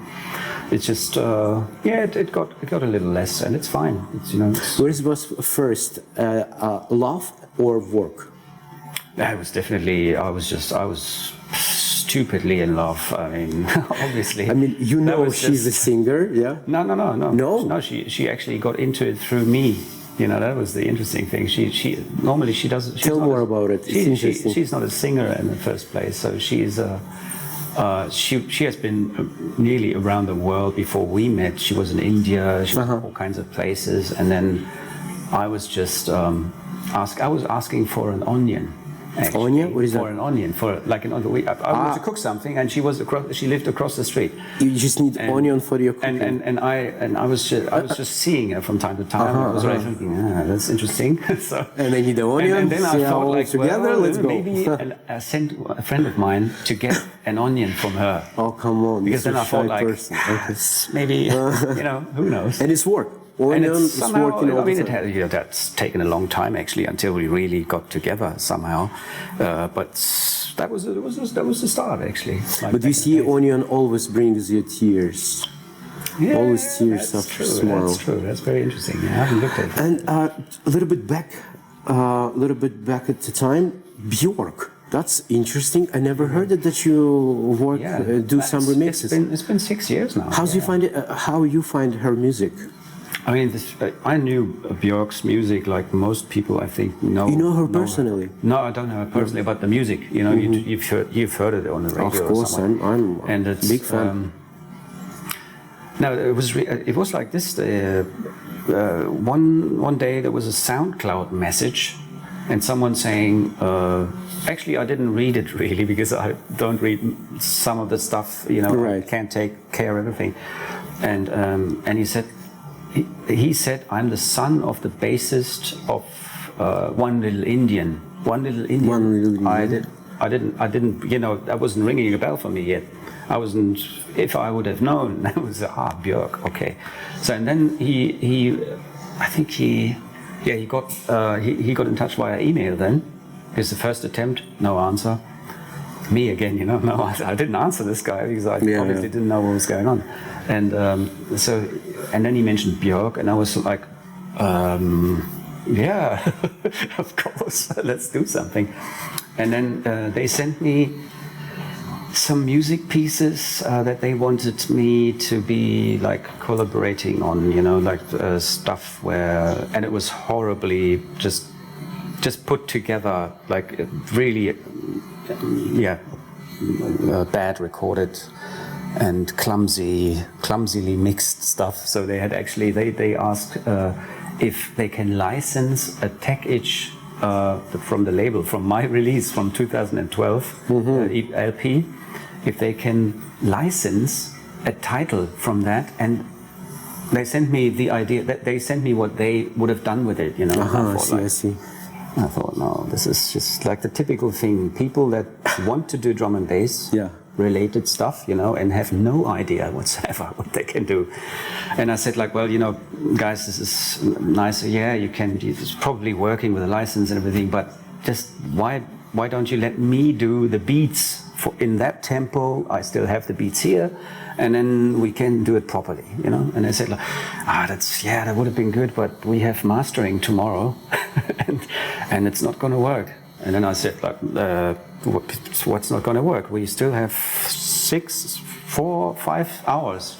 It's just it got a little less, and it's fine. It's, you know. What was first, love or work? That was definitely. I was stupidly in love. I mean, obviously. I mean, you know, she's a singer, yeah. No. She actually got into it through me. You know, that was the interesting thing. She normally she doesn't. Tell more about it. She's not a singer in the first place, so she's she has been nearly around the world before we met. She was in India, she was in all kinds of places, and then I was just asking for an onion. Actually, onion? What is that? For an onion, for like an onion. I wanted to cook something, and she lived across the street. You just need onion for your cooking. And I was just seeing her from time to time. I was really thinking, that's interesting. So, and they need the onion. And then I thought, like, together, let's go. Maybe I sent a friend of mine to get an onion from her. Oh, come on! Because then I thought, like, maybe you know, who knows? And it's worked. Onion is working all the time. That's taken a long time actually until we really got together somehow. But that was the start actually. Like, but you see, onion always brings you tears. Yeah, always tears of smile. That's true. That's very interesting. I haven't looked at it. And a little bit back at the time, Bjork. That's interesting. I never heard that you do some remixes. It's been 6 years now. How you find her music? I mean, I knew Bjork's music like most people, I think, know. You know her personally? No, I don't know her personally, but the music, you know, you've heard it on the radio. Of course, I'm a big fan. No, it was like this. One day there was a SoundCloud message, and someone saying, actually, I didn't read it really because I don't read some of the stuff. You know, I can't take care of everything. And he said. He said, "I'm the son of the bassist of One Little Indian." One Little Indian. I didn't. You know, that wasn't ringing a bell for me yet. I wasn't. If I would have known, that was Bjork. Okay. So and then I think he got in touch via email then. Because the first attempt, no answer. Me again, you know, no, I didn't answer this guy because I obviously didn't know what was going on. And and then he mentioned Bjork, and I was like, yeah, of course, let's do something. And then they sent me some music pieces that they wanted me to be like collaborating on, you know, like stuff where, and it was horribly just put together, like really, bad recorded and clumsily mixed stuff. So they had actually, they asked if they can license a tech-itch from the label, from my release from 2012 LP, if they can license a title from that, and they sent me the idea, that they sent me what they would have done with it, you know. I see. I thought, no, this is just like the typical thing. People that want to do drum and bass related stuff, you know, and have no idea whatsoever what they can do. And I said, like, well, you know, guys, this is nice. Yeah, it's probably working with a license and everything, but just why don't you let me do the beats in that tempo? I still have the beats here, and then we can do it properly, you know. And I said, like, that would have been good, but we have mastering tomorrow, and it's not going to work. And then I said, like, what's not going to work? We still have 4, 5 hours.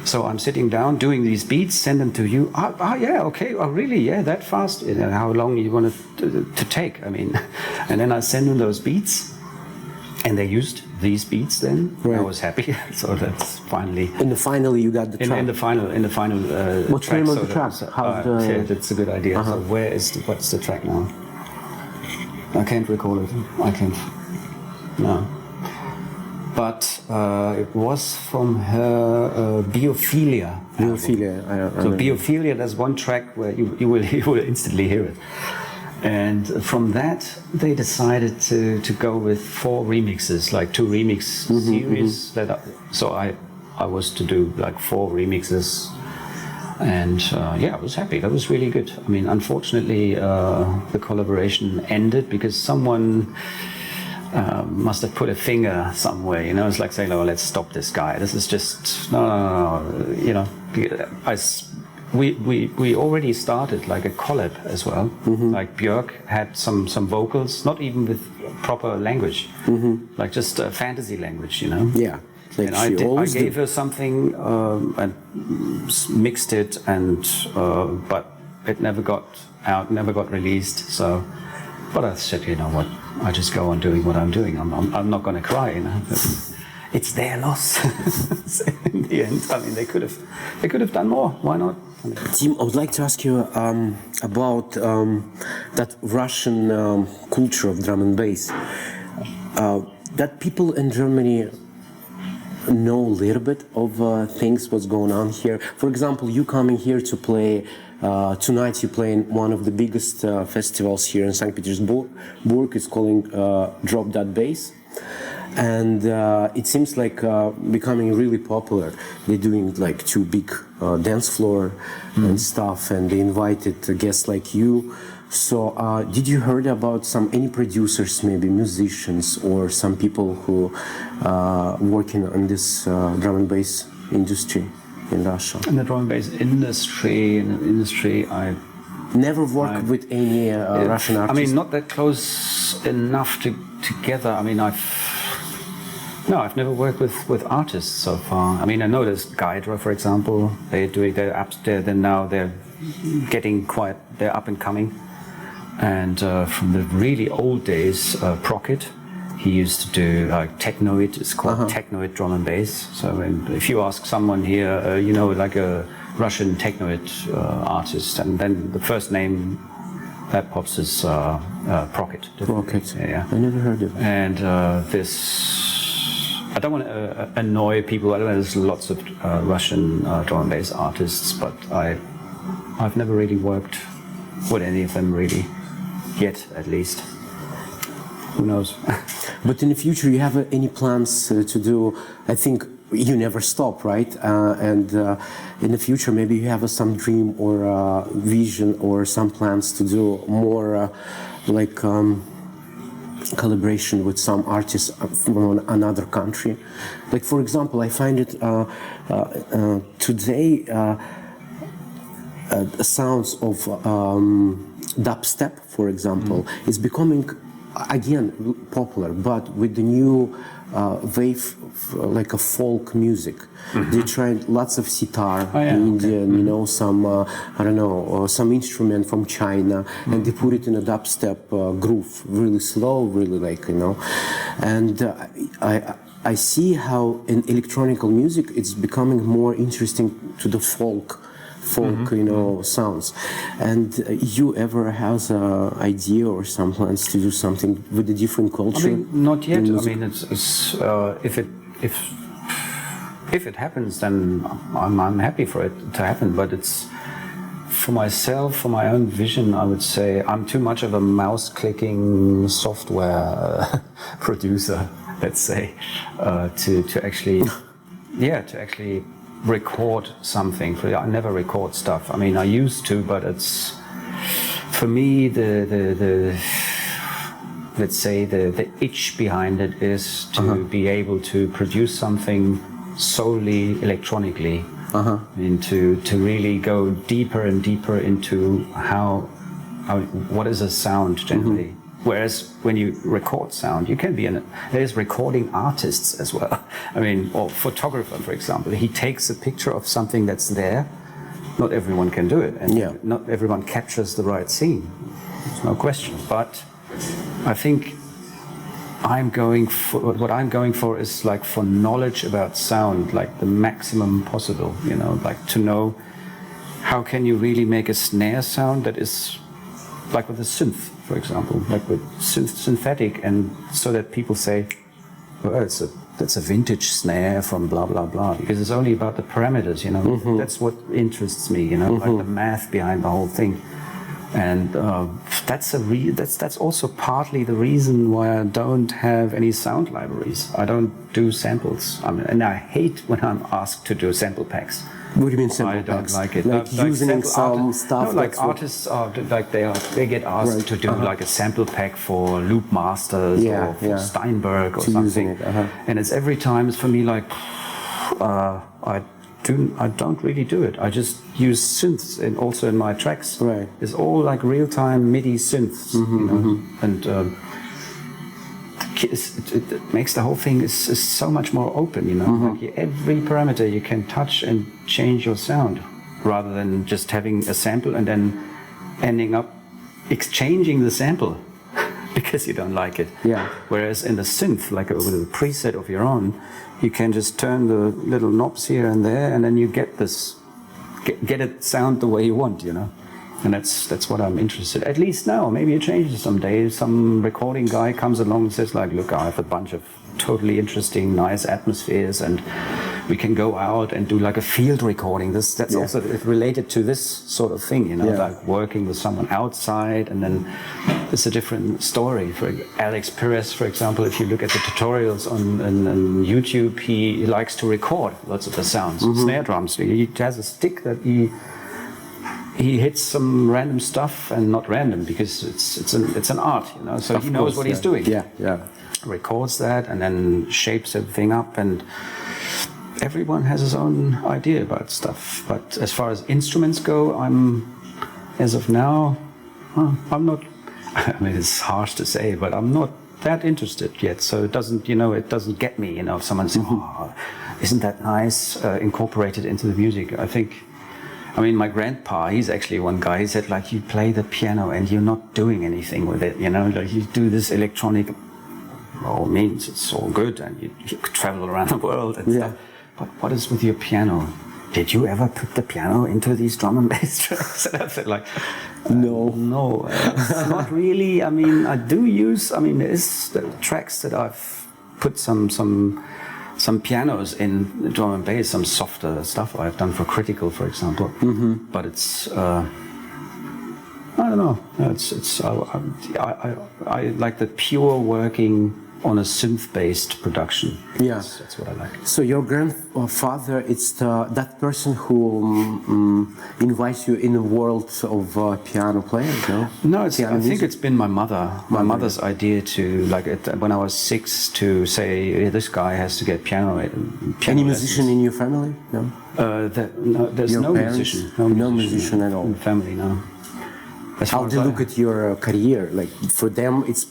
So I'm sitting down doing these beats, send them to you. Yeah, okay. Oh, really? Yeah, that fast? How long you want to take? I mean, and then I send them those beats. And they used these beats then. Right. I was happy. So that's finally. And finally, you got the track. In the final. What's the name of the track? Yeah, that's a good idea. So what's the track now? I can't recall it. I can't. No. But it was from her Biophilia. Biophilia. So Biophilia. There's one track where you will instantly hear it. And from that, they decided to go with 4 remixes, like 2 remix series. So I was to do like 4 remixes, and I was happy. That was really good. I mean, unfortunately, the collaboration ended because someone must have put a finger somewhere. You know, it's like saying, "Oh, let's stop this guy. This is just no." You know, We already started like a collab as well. Like Bjork had some vocals, not even with proper language, like just a fantasy language, you know. Yeah. Like and I gave her something and mixed it, and but it never got out, never got released. So, but I said, you know what? I just go on doing what I'm doing. I'm not going to cry, you know. It's their loss. In the end, I mean, they could have done more. Why not? Tim, I would like to ask you about that Russian culture of drum and bass. That people in Germany know a little bit of things, what's going on here. For example, you coming here to play, tonight you play in one of the biggest festivals here in St. Petersburg. It's calling Drop That Bass. And it seems like becoming really popular. They're doing like 2 big dance floor and stuff, and they invited guests like you. So did you heard about any producers, maybe musicians, or some people who working on this drum and bass industry in Russia? In the drum and bass industry, I never worked with any Russian artists. I mean, not that close enough together. I mean, I've never worked with artists so far. I mean, I know there's Gaidra, for example. They're getting they're up and coming. And from the really old days, Procket, he used to do like technoid. It's called technoid drum and bass. So if you ask someone here, you know, like a Russian technoid artist, and then the first name that pops is Procket. Procket. Yeah. I never heard of it. And I don't want to annoy people. I don't know. There's lots of Russian drum and bass artists, but I've never really worked with any of them really, yet at least. Who knows? But in the future, you have any plans to do? I think you never stop, right? And in the future, maybe you have some dream or vision or some plans to do more collaboration with some artists from another country. Like, for example, I find it today sounds of dubstep, for example, is becoming again popular, but with the new wave, like a folk music. They tried lots of sitar Oh, yeah, in okay. India, and, you know, some I don't know, some instrument from China, and they put it in a dubstep groove, really slow, really like, you know, and I see how in electronical music it's becoming more interesting to the folk, you know, sounds. And you ever has an idea or some plans to do something with a different culture? I mean, not yet. in I music? mean, if it happens, then I'm happy for it to happen. But it's for myself, for my own vision, I would say I'm too much of a mouse-clicking software producer, let's say, to actually, to actually record something. I never record stuff. I mean, I used to, but it's for me the let's say the itch behind it is to be able to produce something solely electronically. And to really go deeper and deeper into how what is a sound generally. Whereas when you record sound, you can be there's recording artists as well. I mean, or photographer, for example, he takes a picture of something that's there. Not everyone can do it, and not everyone captures the right scene. There's no question. But I think what I'm going for is like for knowledge about sound, like the maximum possible, you know, like to know how can you really make a snare sound that is like with a synth, for example, like with synthetic, and so that people say, well, that's a vintage snare from blah blah blah, because it's only about the parameters, you know. That's what interests me, you know, like the math behind the whole thing. And that's also partly the reason why I don't have any sound libraries. I don't do samples. I mean, and I hate when I'm asked to do sample packs. What do you mean sample I don't packs? like it. Like using some stuff. No, like artists are like they get asked to do like a sample pack for Loop Masters or for Steinberg or something, and it's every time it's for me like I don't really do it. I just use synths and also in my tracks. Right. It's all like real-time MIDI synths, you know? And it makes the whole thing is so much more open, you know. Like every parameter you can touch and change your sound, rather than just having a sample and then ending up exchanging the sample because you don't like it. Yeah. Whereas in the synth, like with a preset of your own, you can just turn the little knobs here and there, and then you get get it sound the way you want, you know. And that's what I'm interested. At least now, maybe it changes someday. Some recording guy comes along and says, like, look, I have a bunch of totally interesting, nice atmospheres, and we can go out and do like a field recording. That's also related to this sort of thing, you know, like working with someone outside, and then it's a different story. For Alex Perez, for example, if you look at the tutorials on YouTube, he likes to record lots of the sounds, snare drums. He has a stick that he hits some random stuff, and not random because it's an art, you know. So he knows what he's doing. Records that and then shapes everything up, and everyone has his own idea about stuff. But as far as instruments go, as of now, I'm not. I mean, it's harsh to say, but I'm not that interested yet. So it doesn't get me, you know. If someone says, "Oh, isn't that nice?" Incorporated into the music, I mean, my grandpa, he's actually one guy, he said, like, you play the piano and you're not doing anything with it, you know, like you do this electronic, all means it's all good, and you travel around the world and stuff. But what is with your piano? Did you ever put the piano into these drum and bass tracks? And I said, like, no, it's not really. I mean, I do use, there is the tracks that I've put some pianos in drum and bass, some softer stuff I've done for Critical, for example. But it's, I don't know. I like the pure working on a synth-based production. That's what I like. So your grandfather, it's that person who invites you in the world of piano players, no? No, I think it's been my mother. My mother's idea to, like, when I was 6, to say, hey, this guy has to get piano Any musician in your family? No? There's no musician. No musician at all. In the family, no. As far How as they I- look at your career? Like for them, it's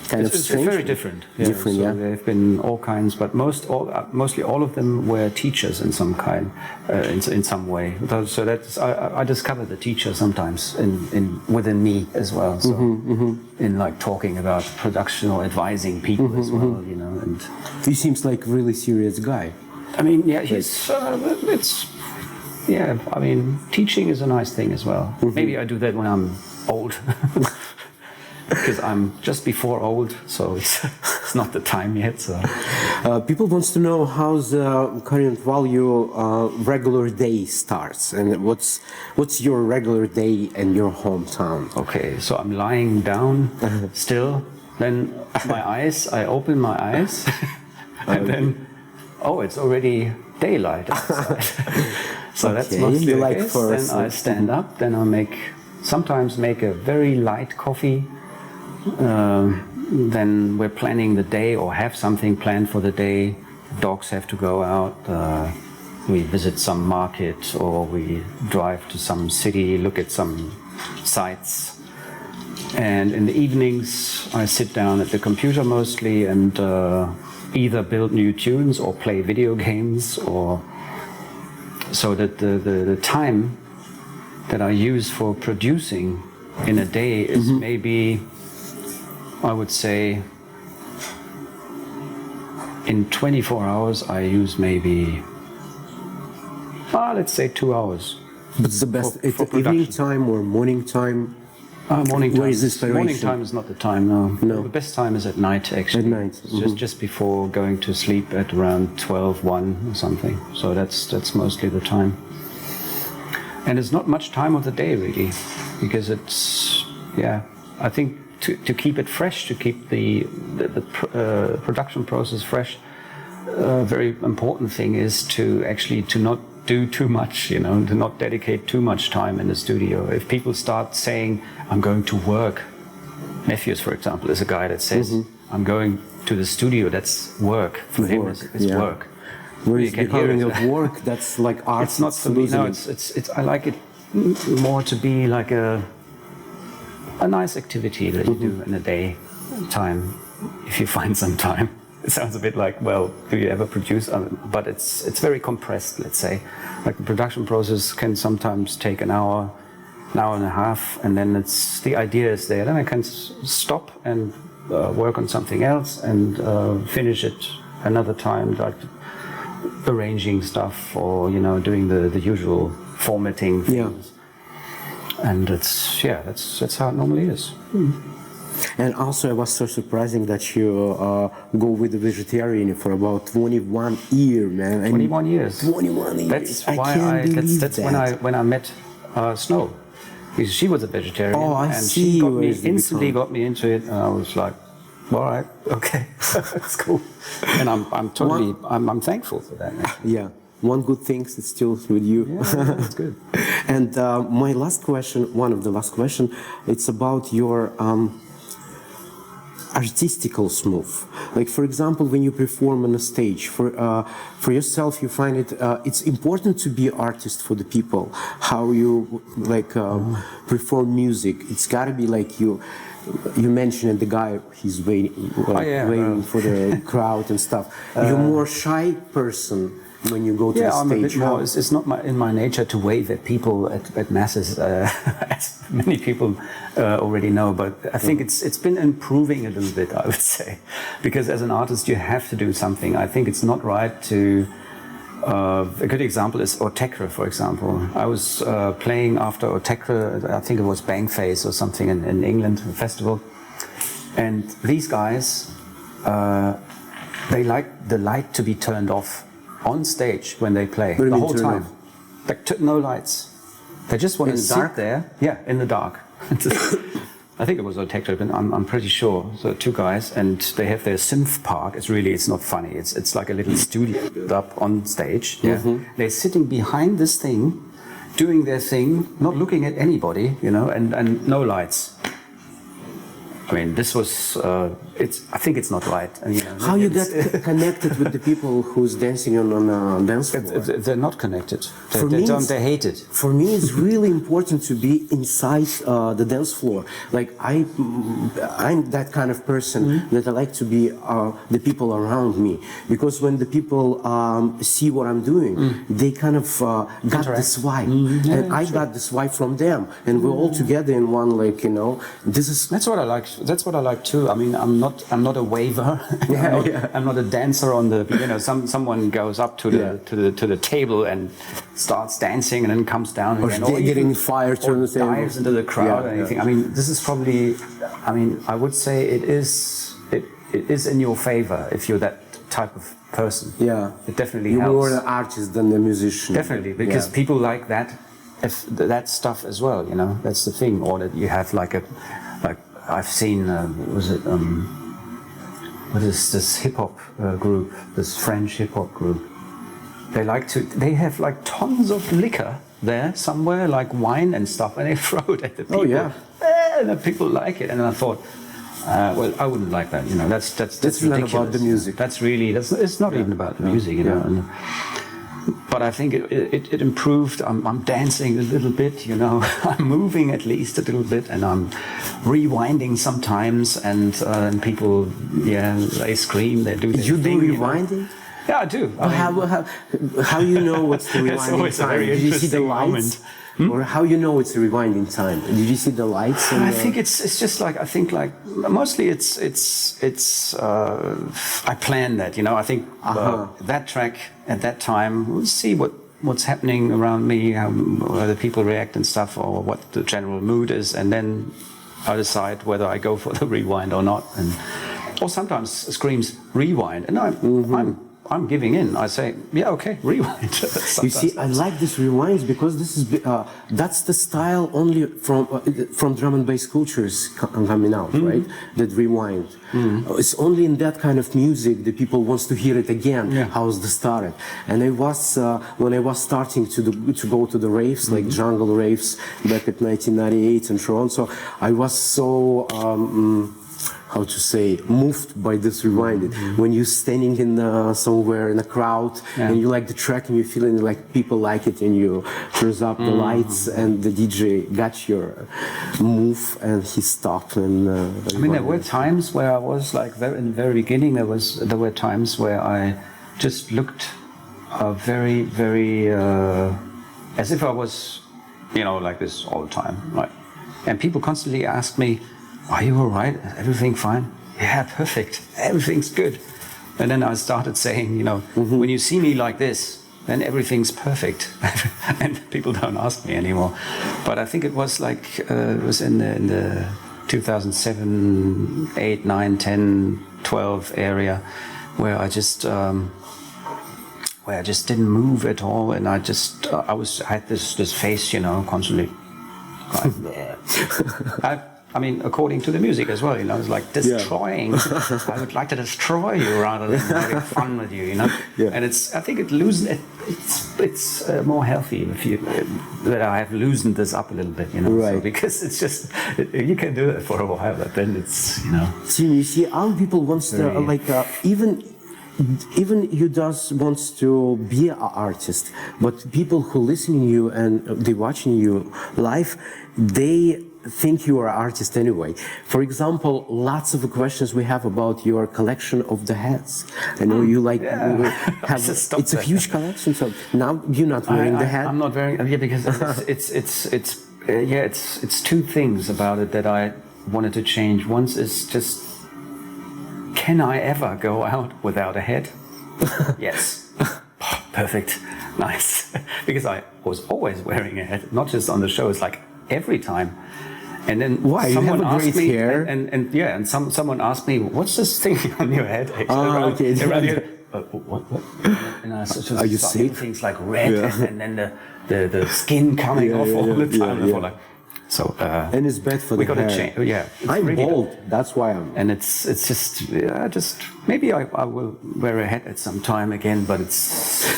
kind of It's strange. very different. Yeah. Different, so yeah. There have been all kinds, but mostly all of them were teachers in some kind, in some way. So that's I discover the teacher sometimes in within me as well. So in like talking about production or advising people as well, you know. And He seems like a really serious guy. I mean, yeah, he's it's yeah. I mean, teaching is a nice thing as well. Maybe I do that when I'm old. Because I'm just before old, so it's not the time yet. So People wants to know how's current value regular day starts, and what's your regular day in your hometown? okay, so I'm lying down still. Then I open my eyes, and then it's already daylight outside. So that's Okay, mostly you the like case. first. Then I stand up. Then I sometimes make a very light coffee. Then we're planning the day or have something planned for the day. Dogs have to go out. We visit some market or we drive to some city, look at some sites. And in the evenings, I sit down at the computer mostly and either build new tunes or play video games, or so that the time that I use for producing in a day is maybe, I would say, in 24 hours I use maybe, let's say 2 hours. But it's the best. For It's evening production. time or morning time. Morning time. Where is inspiration? Morning time is not the time, no. No. The best time is at night, actually. At night, It's just before going to sleep at around 12, 1 or something. So that's mostly the time. And it's not much time of the day, really, because it's, I think to keep it fresh, to keep the production process fresh, a very important thing is to not do too much, to not dedicate too much time in the studio. If people start saying, I'm going to work, Matthews, for example, is a guy that says, I'm going to the studio, that's work. For him, it's work. Whereas You can the hear calling it. of work, that's like art. It's not for me. No, it's. I like it more to be like a nice activity that you do in a day time, if you find some time. It sounds a bit like, well, do you ever produce? But it's very compressed, let's say. Like the production process can sometimes take an hour and a half, and then the idea is there. Then I can stop and work on something else and finish it another time, like arranging stuff or doing the usual formatting things. And that's how it normally is. And also, I was so surprising that you go with the vegetarian for about 21 years, man. 21 years. 21 years. That's I why can't believe that's that. when I met Snow. Because she was a vegetarian. Oh, I and see. she instantly got me into it, and I was like, all right, okay, it's cool. And I'm thankful for that. Actually. Yeah, one good thing is still with you. Yeah, that's good. And my last question, one of the last question, it's about your artistical smooth. Like for example, when you perform on a stage, for yourself, you find it's important to be an artist for the people. How you perform music, it's gotta be like you mentioned the guy, he's waiting for the crowd and stuff. You're more shy person when you go to the stage. I'm a bit more. It's not in my nature to wave at people, at masses, as many people already know. But I think it's been improving a little bit, I would say, because as an artist you have to do something. I think it's not right to. A good example is Ortekra, for example. I was playing after Ortekra, I think it was Bangface or something in England, a festival. And these guys, they like the light to be turned off on stage when they play, the whole time. Like no lights. They just want to sit there. Yeah, in the dark. I think it was Ortekra, but I'm pretty sure. So 2 guys, and they have their synth park. It's not funny. It's like a little studio built up on stage. Yeah. They're sitting behind this thing, doing their thing, not looking at anybody, and no lights. I mean, this was I think it's not right. And, you know, How you get connected with the people who's dancing on a dance floor? They're not connected. They hate it. For me, it's really important to be inside the dance floor. Like I'm that kind of person that I like to be the people around me, because when the people see what I'm doing, they kind of got this vibe, and I got this vibe from them, and we're all together in one. Like, you know, that's what I like. That's what I like too. I mean, I'm not a waver. I'm not a dancer on the. You know, someone goes up to the table and starts dancing and then comes down again, or getting fire to the table, dives into the crowd or anything. I mean, this is probably. I mean, I would say it is in your favor if you're that type of person. Yeah, it definitely you're helps. more an artist than a musician. Definitely, because people like that. If that stuff as well, you know, that's the thing. Or that you have like I've seen, what is this hip hop group, this French hip hop group? They have like tons of liquor there somewhere, like wine and stuff, and they throw it at the people. Oh yeah, and the people like it. And I thought, well, I wouldn't like that. You know, that's ridiculous. Not about the music. It's not even about the music. You know. And, but I think it improved. I'm dancing a little bit, you know. I'm moving at least a little bit, and I'm rewinding sometimes. And people, they scream, they do their thing. You do rewinding? You know? Yeah, I do. How you know what's the rewinding time? Did you see the lights? Or how you know it's a rewinding time? Did you see the lights? I think it's just like mostly it's I plan that, you know. I think that track at that time, we'll see what's happening around me, how the people react and stuff, or what the general mood is, and then I decide whether I go for the rewind or not. Or sometimes screams rewind, and I'm giving in. I say, yeah, okay, rewind. You see, I like this rewinds because this is that's the style only from drum and bass cultures coming out, right? That rewind. It's only in that kind of music that people wants to hear it again. How's the started? And I was when I was starting to go to the raves, like jungle raves back at 1998 and so on. So I was so. How to say, moved by this rewinding. When you're standing in somewhere in a crowd and you like the track and you're feeling like people like it, and you turns up the lights and the DJ got your move and he stopped. And I mean, there were times where I was like in the very beginning. There were times where I just looked very, very as if I was, you know, like this all the time, right? And people constantly ask me, "Are you all right? Everything fine?" "Yeah, perfect. Everything's good." And then I started saying, you know, when you see me like this, then everything's perfect. And people don't ask me anymore. But I think it was like, it was in the 2007, 8, 9, 10, 12 area where I just didn't move at all. And I had this face, you know, constantly like, I mean, according to the music as well, you know, it's like destroying. I would like to destroy you rather than having fun with you, you know. And I think it's more healthy that I have loosened this up a little bit, you know. Right. So, because it's just you can do it for a while, but then it's, you know. You see, other people wants to even you just wants to be an artist, but people who listening you and they watching you live, they think you are an artist anyway. For example, lots of questions we have about your collection of the hats. I know you like have it's a huge collection. So now you're not wearing the hat. I'm not wearing because it's two things about it that I wanted to change. One is just, can I ever go out without a hat? Yes. Perfect. Nice. Because I was always wearing a hat, not just on the shows, like every time. And then someone asked me, and someone asked me, "What's this thing on your head?" What? And I Are you sick? Things like red, and then the skin coming off all the time. I thought, like, So And it's bad for we the got to hair. change. Yeah, it's I'm really bald. That's why I'm. and it's just maybe I will wear a hat at some time again, but it's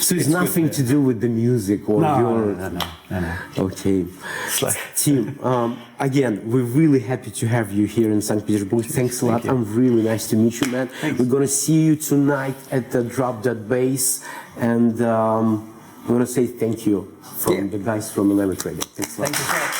So it's nothing to do with the music or your. no. Okay. It's like Tim, again, we're really happy to have you here in St. Petersburg. Thanks a lot. I'm really nice to meet you, man. We're gonna see you tonight at the Drop That Bass, and I'm gonna say thank you from the guys from Lemon Radio. Thanks a lot. thank you.